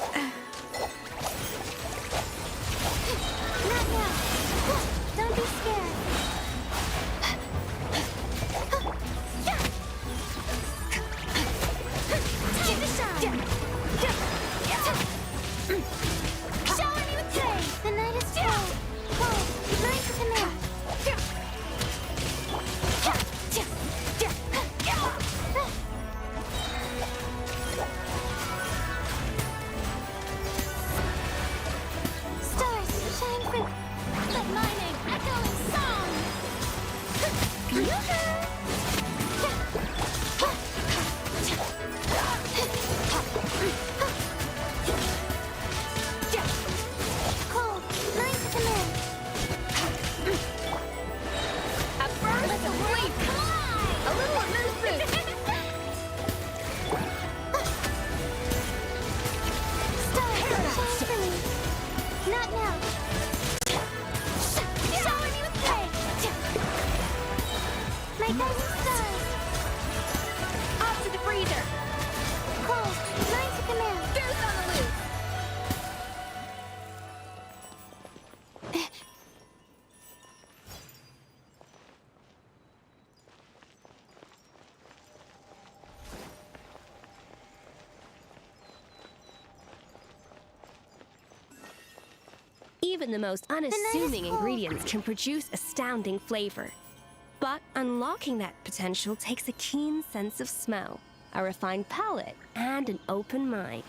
Not now. Don't be scared. Time to shine. Shower me with praise. The night is cold. Cold. Night to command. Stars, shine through. Let my name echo in song. Cold, night to command. A burst of flavor. A little amuse Stars, shine for me. Not now. Shower me with praise. My guiding stars. Off to the freezer. Cold, night to command. Goose on the loose. Even the most unassuming ingredients can produce astounding flavor. But unlocking that potential takes a keen sense of smell, a refined palate, and an open mind.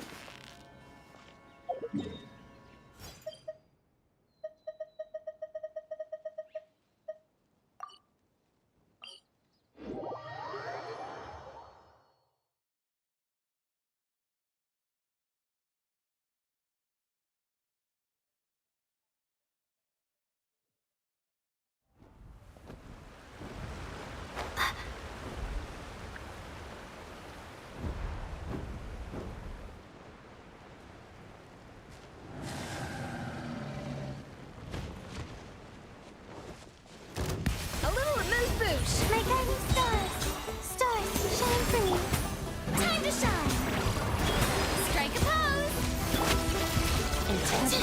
A little amuse bouche. My guiding stars. Stars, shine for me. Time to shine. Strike a pose. Intense.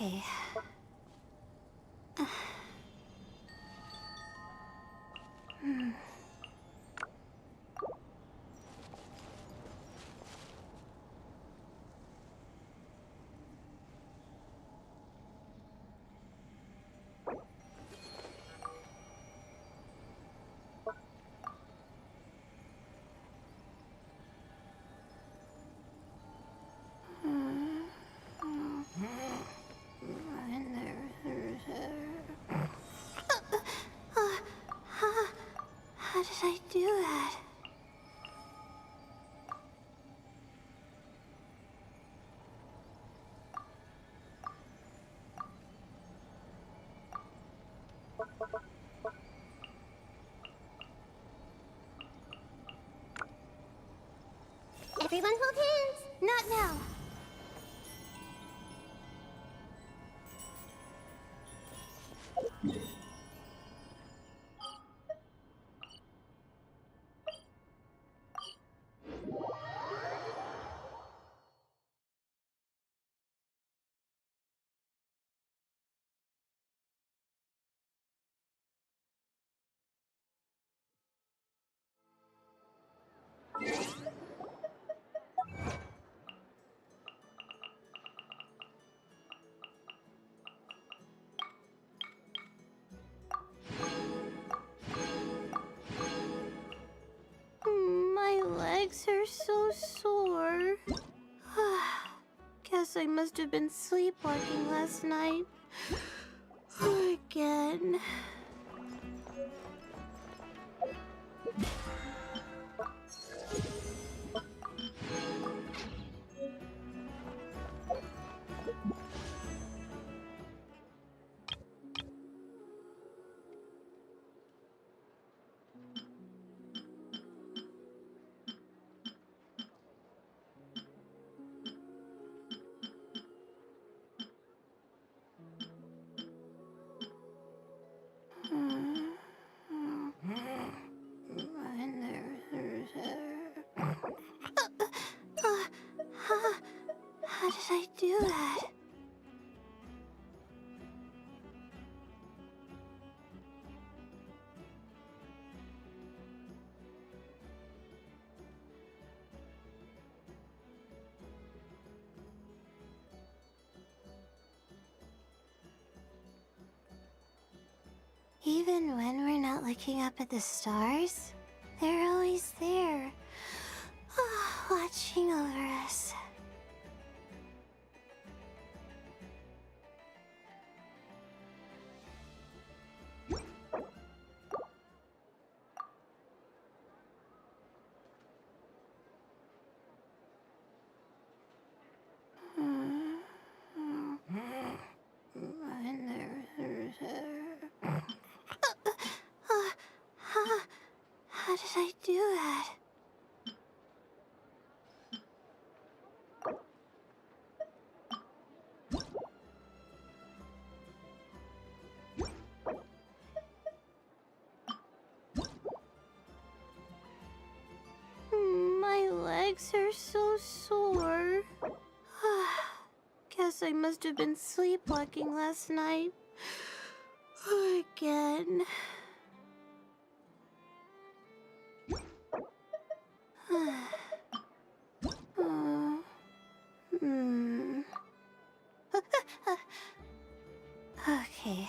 Okay. How did I do that? Everyone hold hands. Not now. My legs are so sore. Guess I must have been sleepwalking last night. Again. How did I do that? Even when we're not looking up at the stars, they're always there, watching over us. How did I do that? My legs are so sore. Guess I must have been sleepwalking last night. Again. Okay.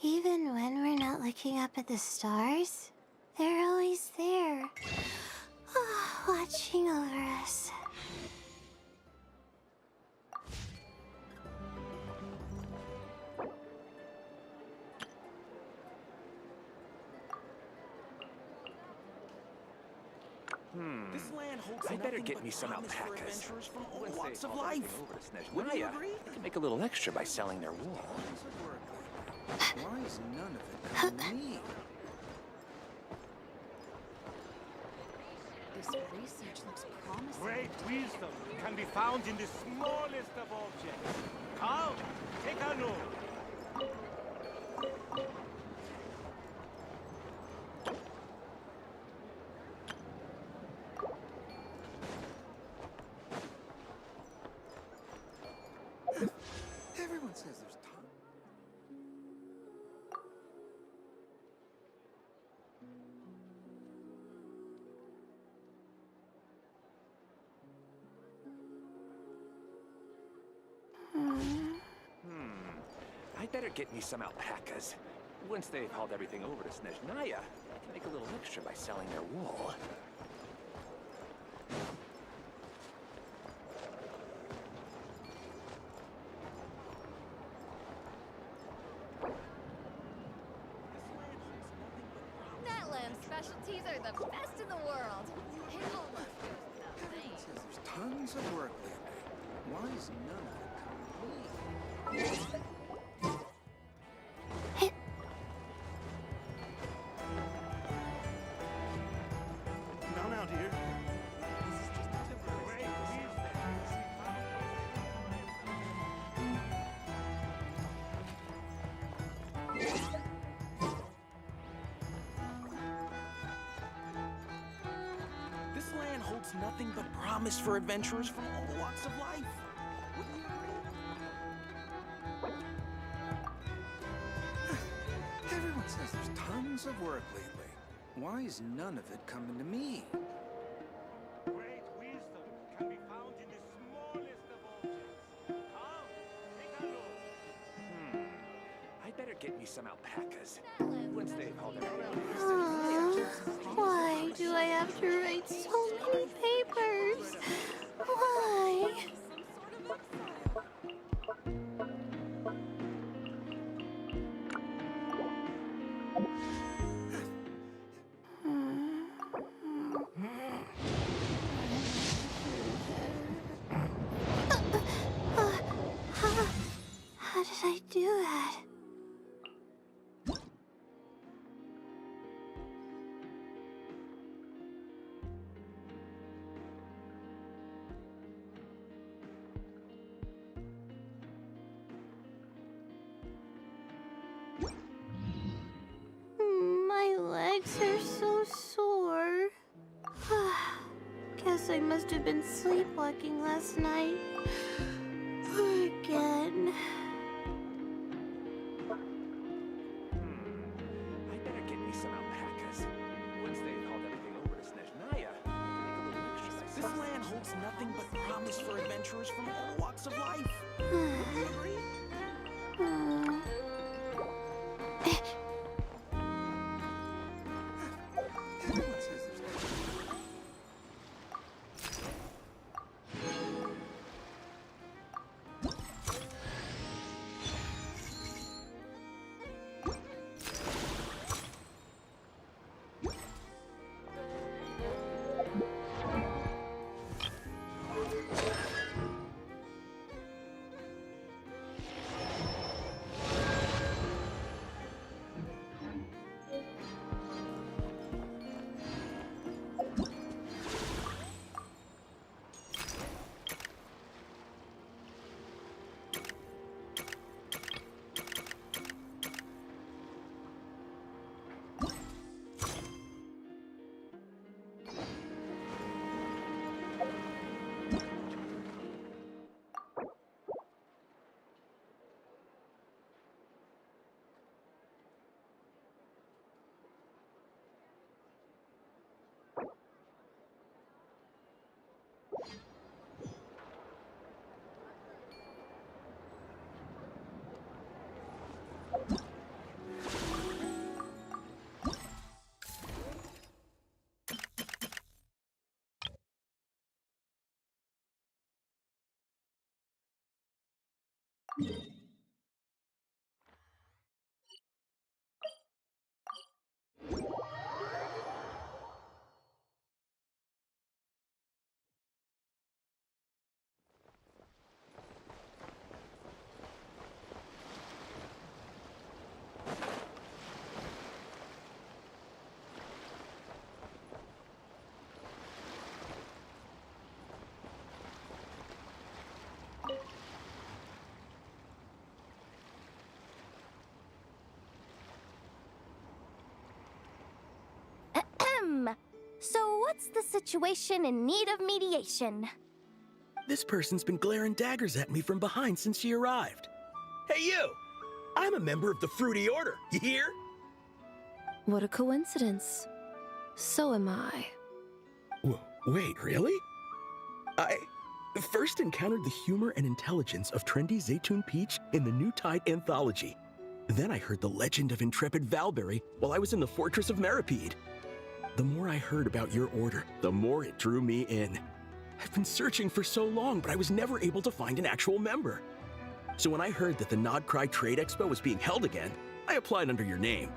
Even when we're not looking up at the stars, they're always there, watching over us. This land holds I better nothing get but me some promise for alpacas. adventurers from all walks of life. Wouldn't you agree? They can make a little extra by selling their wool. Why is none of it coming to me? This research looks promising. Great wisdom can be found in the smallest of objects. Come, take a look. Everyone says there's time. I'd better get me some alpacas. Once they've hauled everything over to Snezhnaya, I can make a little extra by selling their wool. Natland specialties are the best in the world. It almost goes without saying. Says there's tons of work lately. Why is none of it coming to me? Now, now, dear. This is just a temporary This land holds nothing but promise for adventurers from all walks of life. Wouldn't you agree? Everyone says there's tons of work lately. Why is none of it coming to me? great wisdom can be found in the smallest of objects. Come, take a look. I'd better get me some alpacas. Once they've hauled everything over to Snezhnaya. Why do I have to write so many papers? Why? How did I do that? My legs are so sore. Guess I must have been sleepwalking last night. Again. I'd better get me some alpacas. Once they've hauled everything over to Snezhnaya, I can make a little extra This myself. land holds nothing but promise for adventurers from all walks of life. Wouldn't you agree? Everyone says there's What's the situation in need of mediation? This person's been glaring daggers at me from behind since she arrived. Hey, you! I'm a member of the Fruity Order, you hear? What a coincidence. So am I. Wait, really? I first encountered the humor and intelligence of trendy Zaytun Peach in the New Tide anthology. Then I heard the legend of intrepid Valberry while I was in the Fortress of Meripede. The more I heard about your order, the more it drew me in. I've been searching for so long, but I was never able to find an actual member. So when I heard that the Nodcry Trade Expo was being held again, I applied under your name.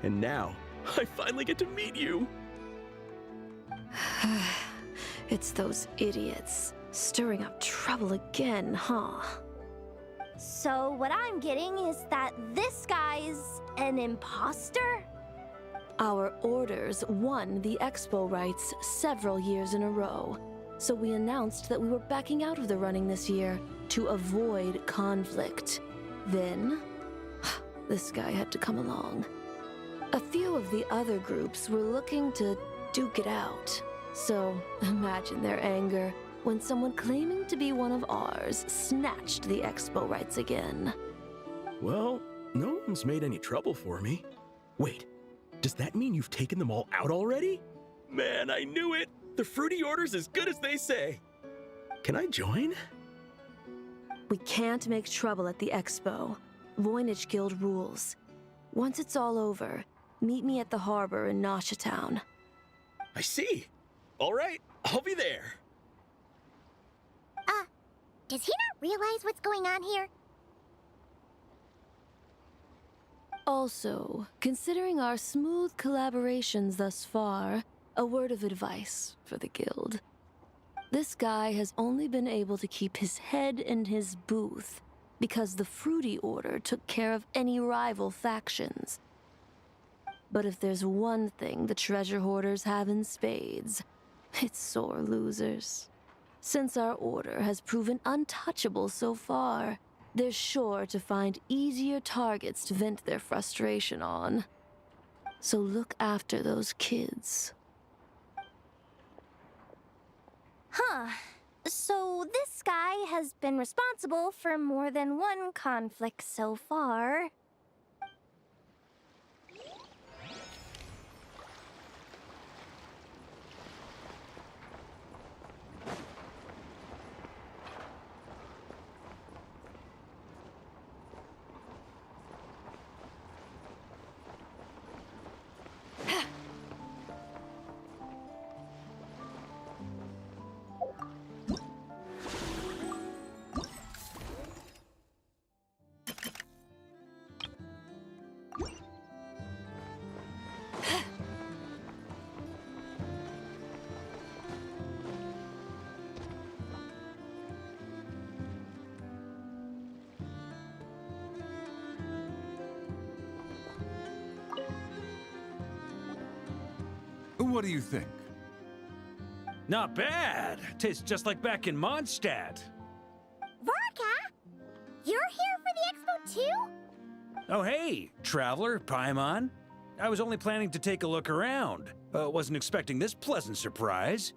And now, I finally get to meet you. It's those idiots. Stirring up trouble again, huh? So what I'm getting is that this guy's an imposter? Our orders won the expo rights several years in a row, so we announced that we were backing out of the running this year to avoid conflict. Then, this guy had to come along. A few of the other groups were looking to duke it out, so imagine their anger when someone claiming to be one of ours snatched the expo rights again. Well, no one's made any trouble for me. Wait, does that mean you've taken them all out already? Man, I knew it! The Fruity Order's as good as they say. Can I join? We can't make trouble at the expo. Voynich Guild rules. Once it's all over, meet me at the harbor in Nasha Town. I see. All right, I'll be there. Does he not realize what's going on here? Also, considering our smooth collaborations thus far, a word of advice for the guild. This guy has only been able to keep his head in his booth because the Fruity Order took care of any rival factions. But if there's one thing the treasure hoarders have in spades, it's sore losers. Since our order has proven untouchable so far, they're sure to find easier targets to vent their frustration on. So look after those kids. Huh. So this guy has been responsible for more than one conflict so far. What do you think? Not bad. Tastes just like back in Mondstadt. Varka! You're here for the expo too? Oh, hey, Traveler, Paimon. I was only planning to take a look around. Wasn't expecting this pleasant surprise.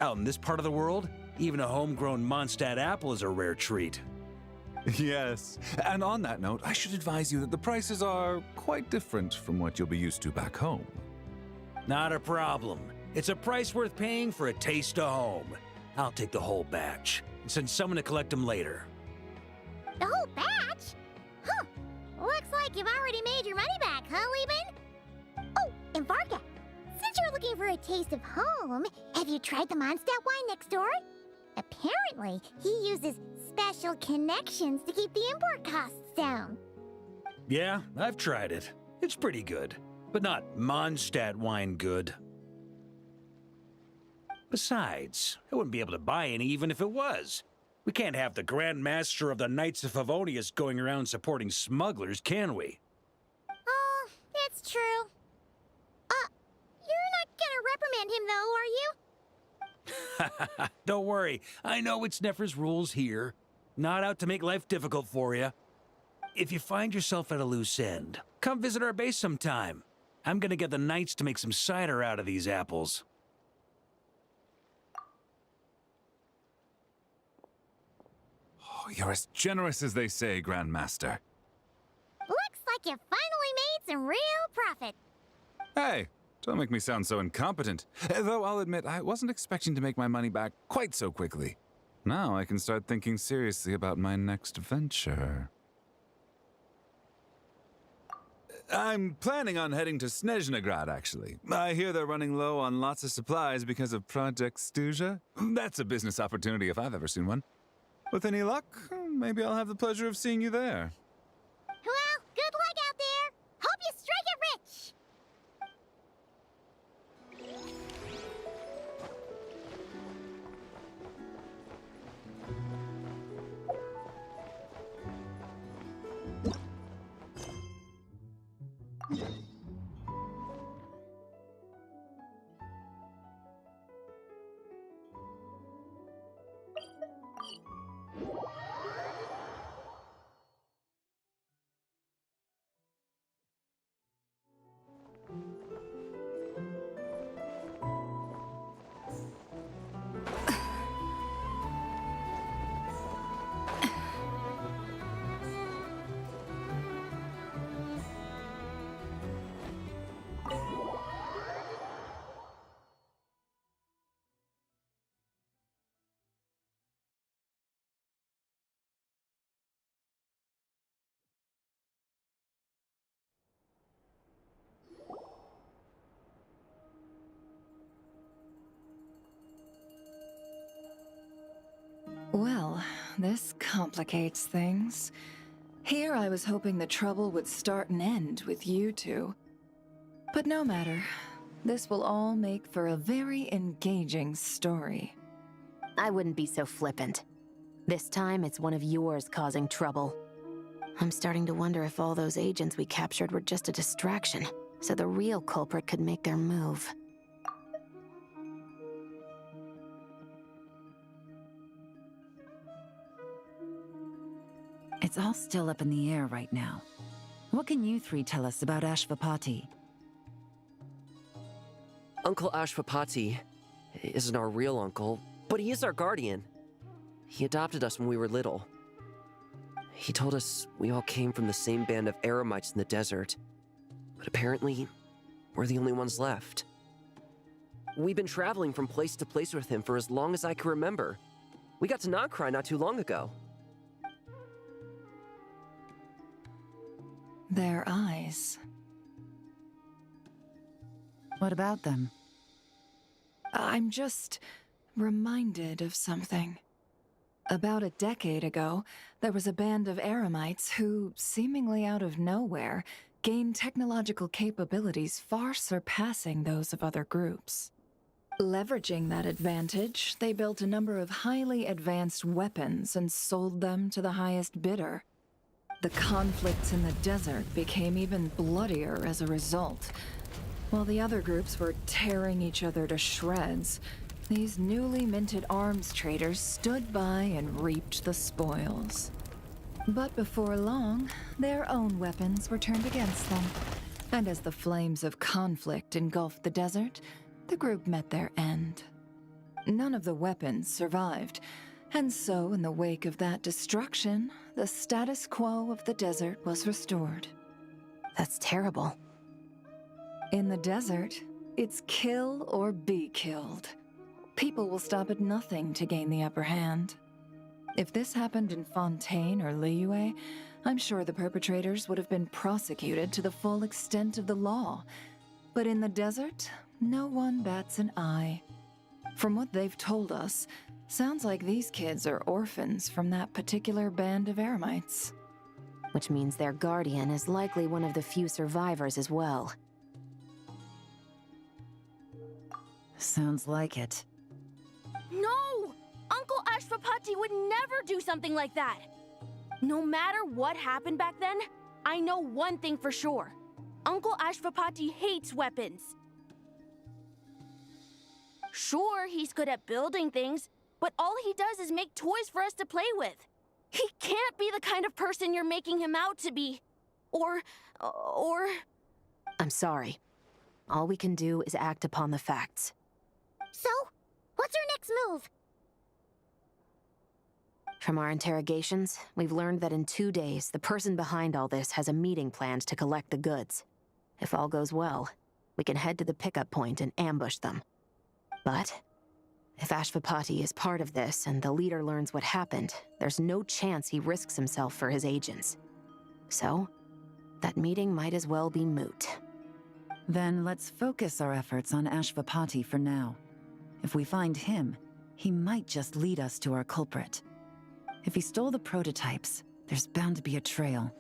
Out in this part of the world, even a homegrown Mondstadt apple is a rare treat. Yes, and on that note, I should advise you that the prices are quite different from what you'll be used to back home. Not a problem. It's a price worth paying for a taste of home. I'll take the whole batch and send someone to collect them later. The whole batch? Huh. Looks like you've already made your money back, huh, Lieben? Oh, and Varka, since you're looking for a taste of home, have you tried the Mondstadt wine next door? Apparently, he uses special connections to keep the import costs down. Yeah, I've tried it. It's pretty good. But not Mondstadt wine good. Besides, I wouldn't be able to buy any even if it was. We can't have the Grand Master of the Knights of Favonius going around supporting smugglers, can we? Oh, that's true. You're not gonna reprimand him though, are you? Don't worry, I know it's Nefer's rules here. Not out to make life difficult for you. If you find yourself at a loose end, come visit our base sometime. I'm gonna get the Knights to make some cider out of these apples. you're as generous as they say, Grandmaster. Looks like you finally made some real profit. Hey, don't make me sound so incompetent. Though I'll admit, I wasn't expecting to make my money back quite so quickly. Now I can start thinking seriously about my next venture. I'm planning on heading to Snezhnegrad, actually. I hear they're running low on lots of supplies because of Project Stuja. That's a business opportunity if I've ever seen one. With any luck, maybe I'll have the pleasure of seeing you there. Well, good luck out there. Hope you strike it rich. Well, this complicates things. Here I was hoping the trouble would start and end with you two. But no matter. This will all make for a very engaging story. I wouldn't be so flippant. This time, it's one of yours causing trouble. I'm starting to wonder if all those agents we captured were just a distraction, so the real culprit could make their move. It's all still up in the air right now. What can you three tell us about Ashvapati? Uncle Ashvapati isn't our real uncle, but he is our guardian. He adopted us when we were little. He told us we all came from the same band of Eremites in the desert, but apparently, we're the only ones left. We've been traveling from place to place with him for as long as I can remember. We got to Nagcry not too long ago. Their eyes. What about them? I'm just reminded of something. About a decade ago, there was a band of Eremites who, seemingly out of nowhere, gained technological capabilities far surpassing those of other groups. Leveraging that advantage, they built a number of highly advanced weapons and sold them to the highest bidder. The conflicts in the desert became even bloodier as a result. While the other groups were tearing each other to shreds, these newly minted arms traders stood by and reaped the spoils. But before long, their own weapons were turned against them. And as the flames of conflict engulfed the desert, the group met their end. None of the weapons survived, and so in the wake of that destruction, the status quo of the desert was restored. That's terrible. In the desert, it's kill or be killed. People will stop at nothing to gain the upper hand. If this happened in Fontaine or Liyue, I'm sure the perpetrators would have been prosecuted to the full extent of the law. But in the desert, no one bats an eye. From what they've told us, sounds like these kids are orphans from that particular band of Eremites. Which means their guardian is likely one of the few survivors as well. Sounds like it. No! Uncle Ashvapati would never do something like that! No matter what happened back then, I know one thing for sure. Uncle Ashvapati hates weapons. Sure, he's good at building things, but all he does is make toys for us to play with. He can't be the kind of person you're making him out to be. Or... I'm sorry. All we can do is act upon the facts. So, what's our next move? From our interrogations, we've learned that in 2 days, the person behind all this has a meeting planned to collect the goods. If all goes well, we can head to the pickup point and ambush them. But if Ashvapati is part of this and the leader learns what happened, there's no chance he risks himself for his agents. So, that meeting might as well be moot. Then let's focus our efforts on Ashvapati for now. If we find him, he might just lead us to our culprit. If he stole the prototypes, there's bound to be a trail.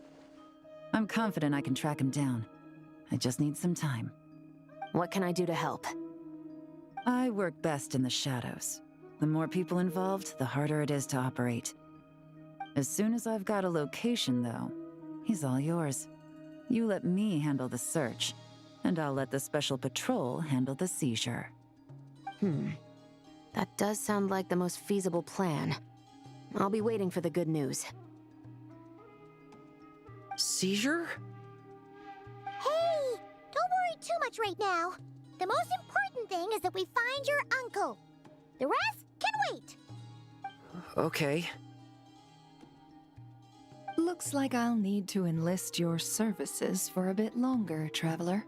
I'm confident I can track him down. I just need some time. What can I do to help? I work best in the shadows. The more people involved, the harder it is to operate. As soon as I've got a location, though, he's all yours. You let me handle the search, and I'll let the Special Patrol handle the seizure. That does sound like the most feasible plan. I'll be waiting for the good news. Seizure? Hey! Don't worry too much right now. The most important thing is that we find your uncle. The rest can wait. Okay. Looks like I'll need to enlist your services for a bit longer, Traveler.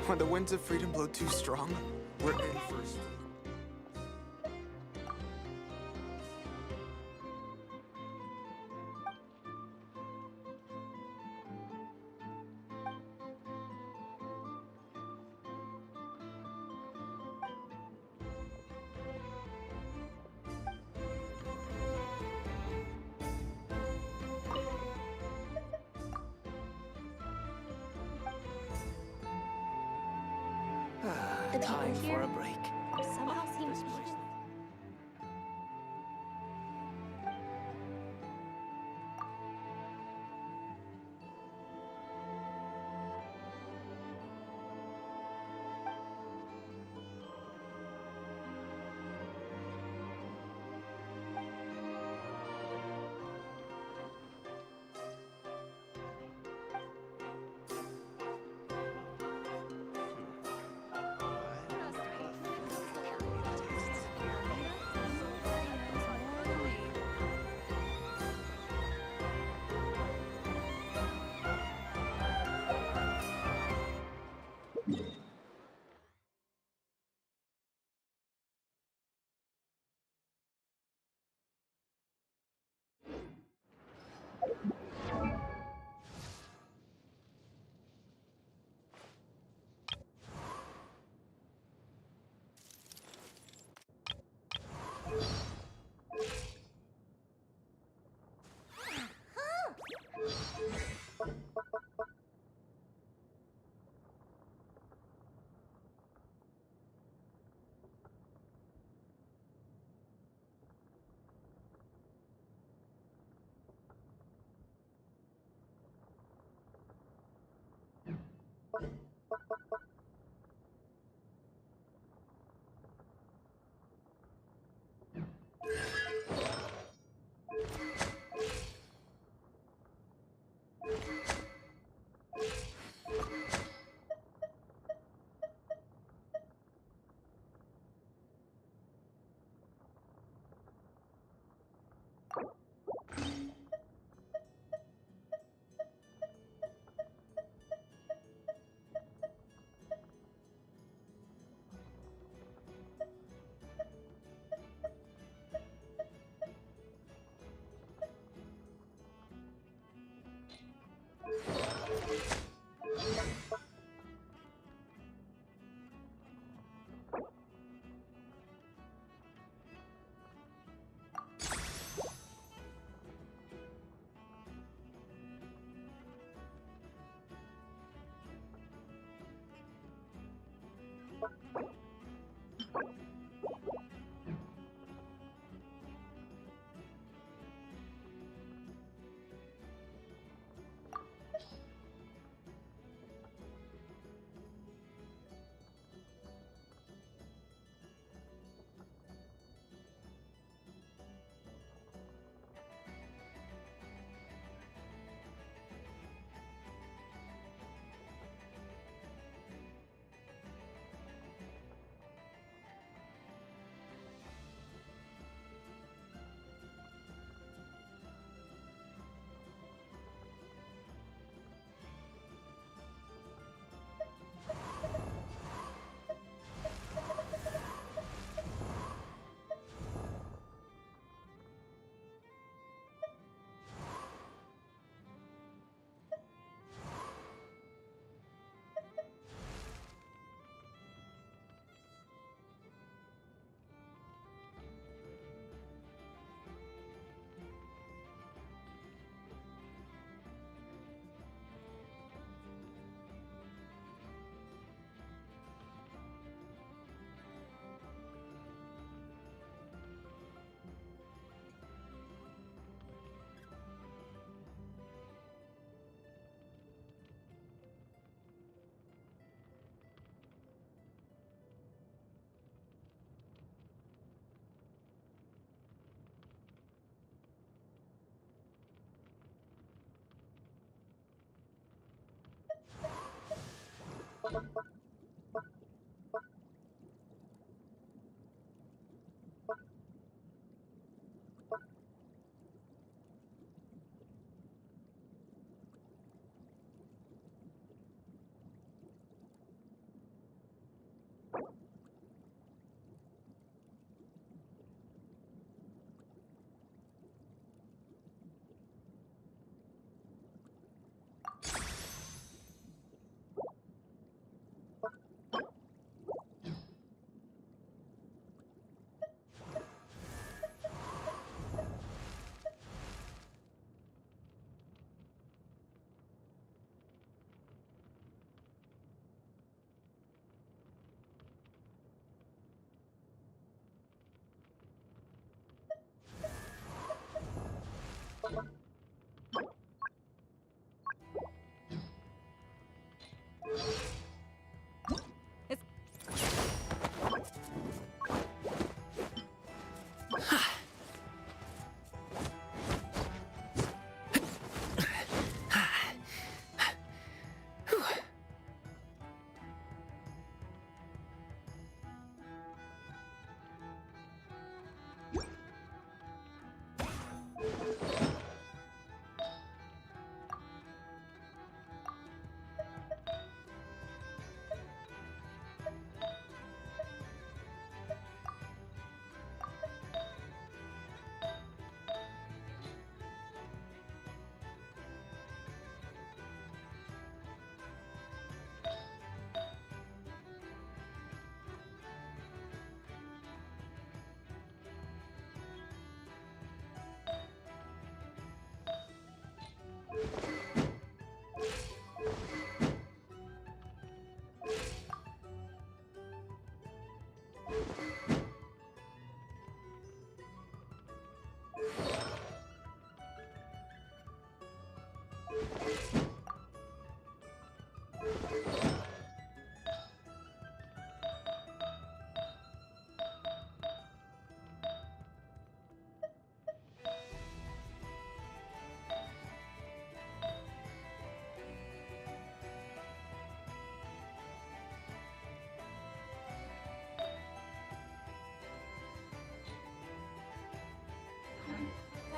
When the winds of freedom blow too strong, we're in for a storm. Time for a break. Somehow seems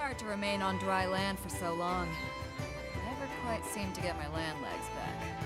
Hard to remain on dry land for so long. Never quite seem to get my land legs back.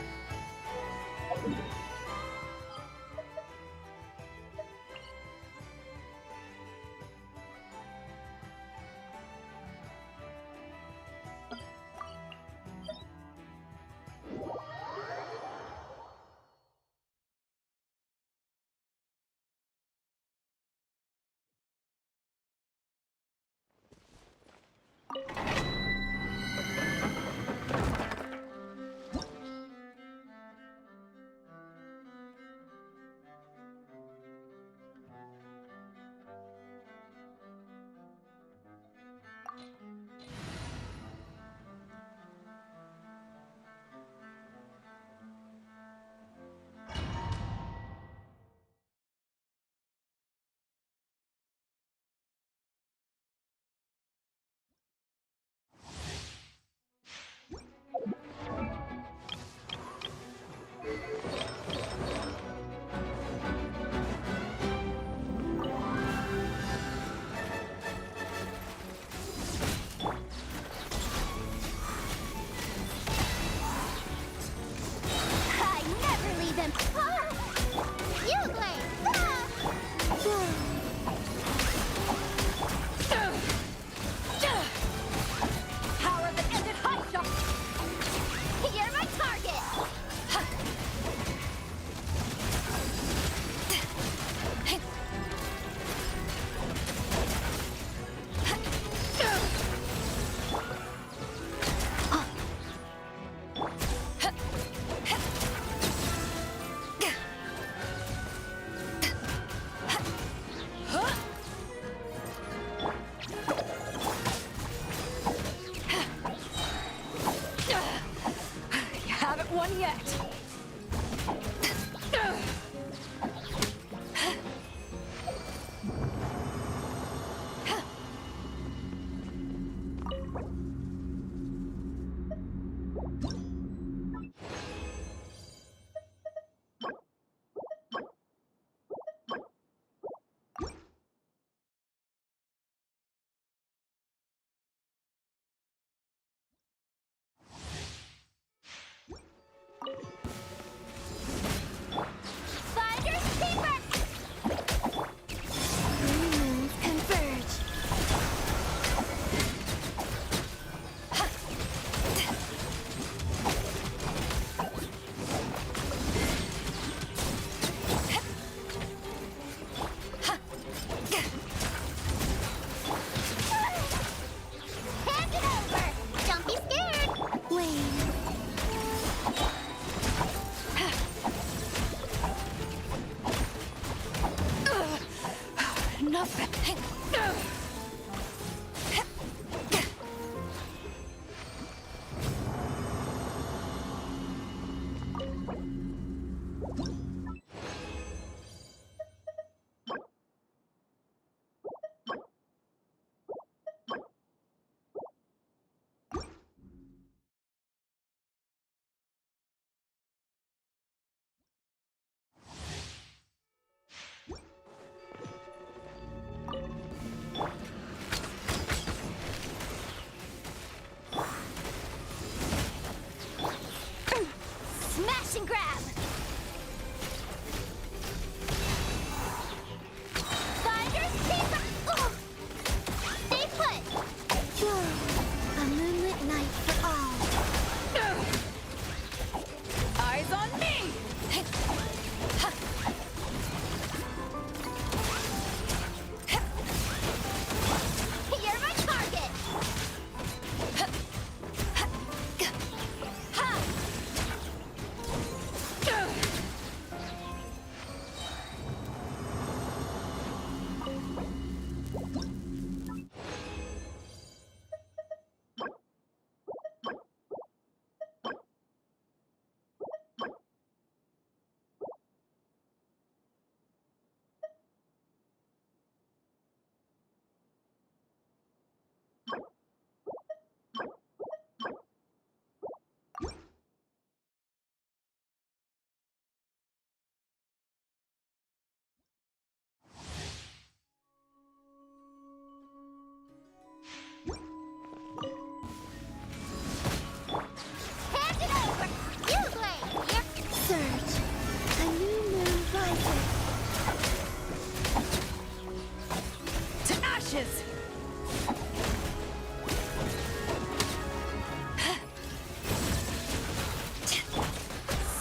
inches!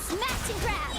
Smash and grab!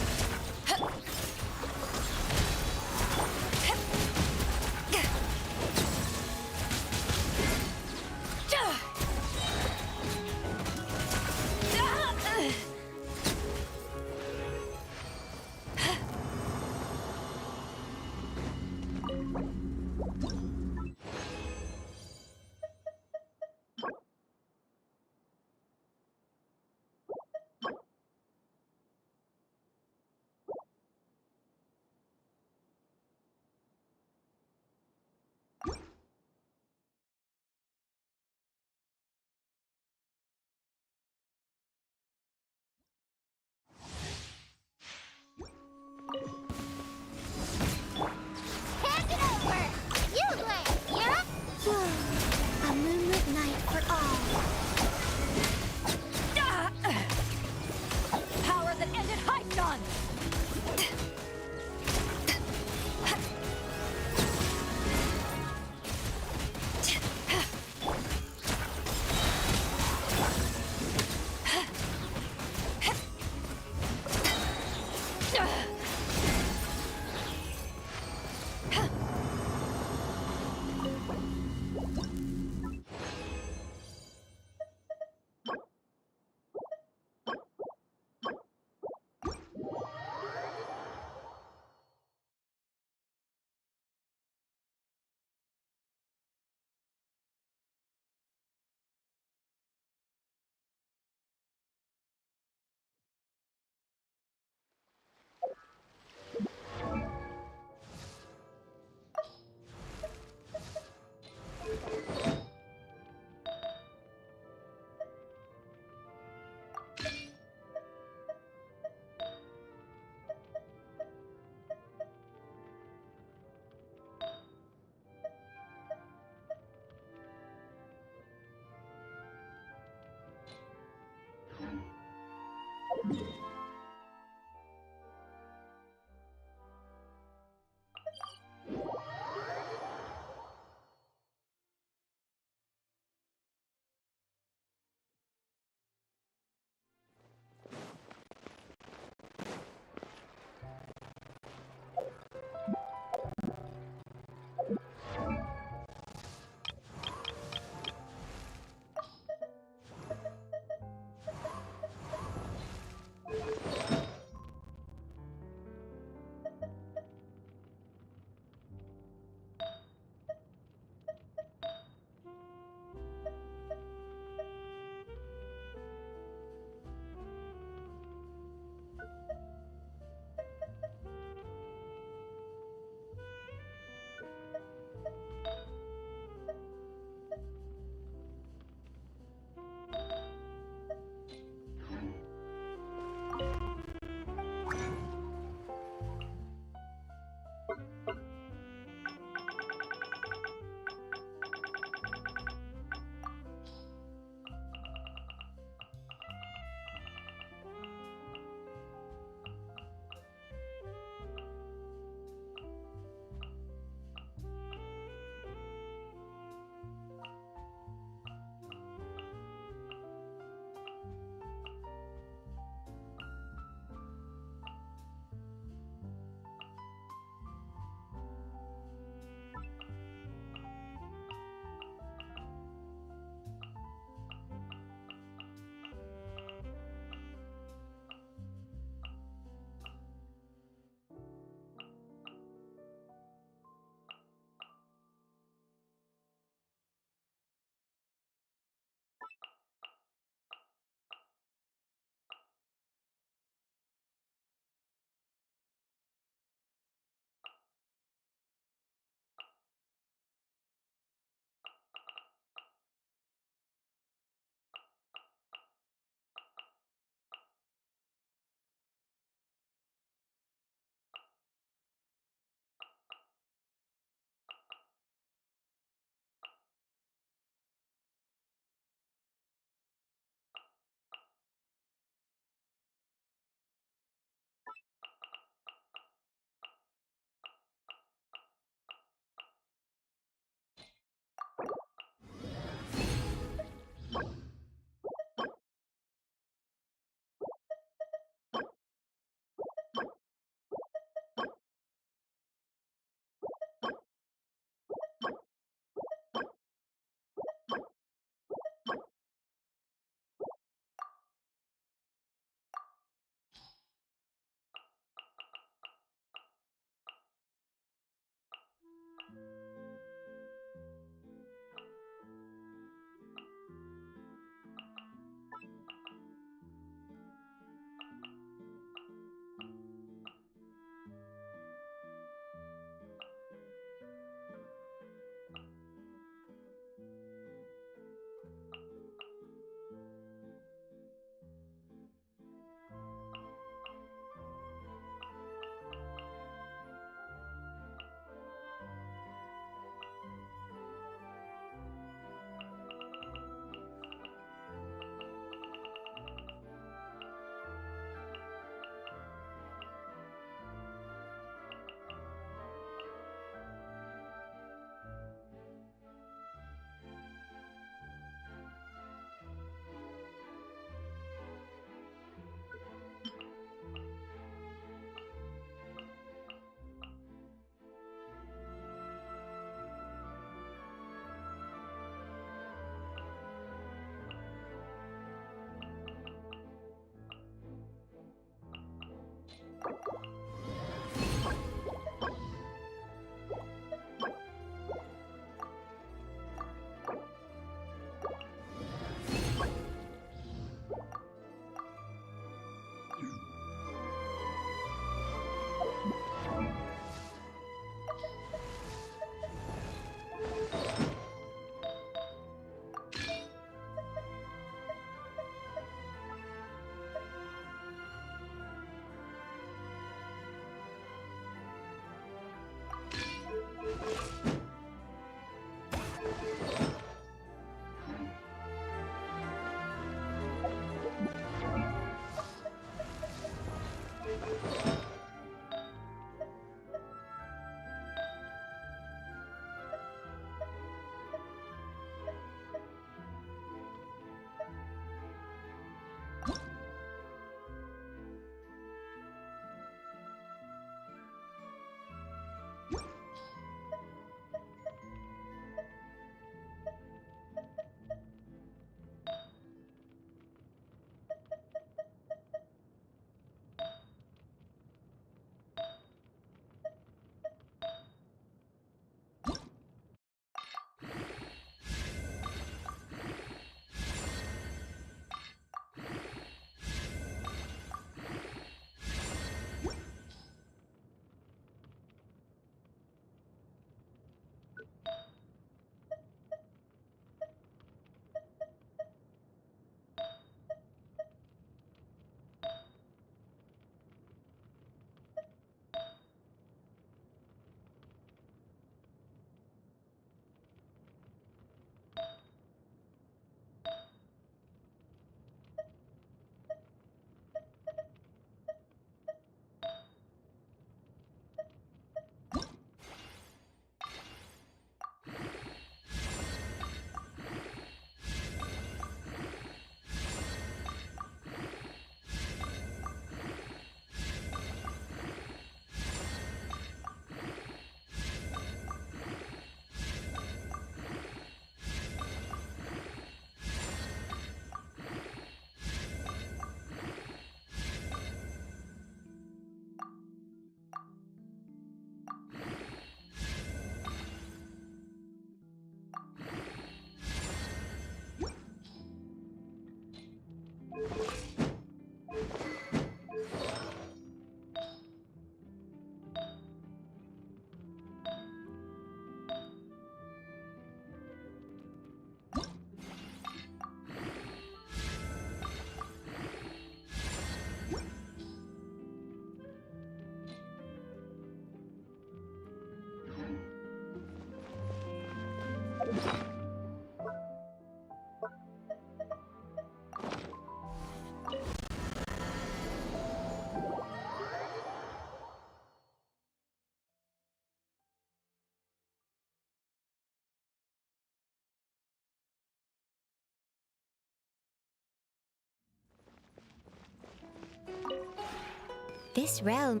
This realm...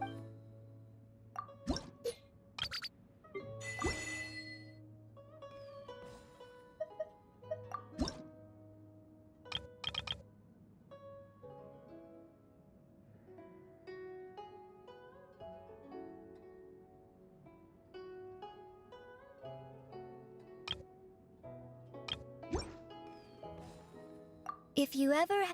If you ever...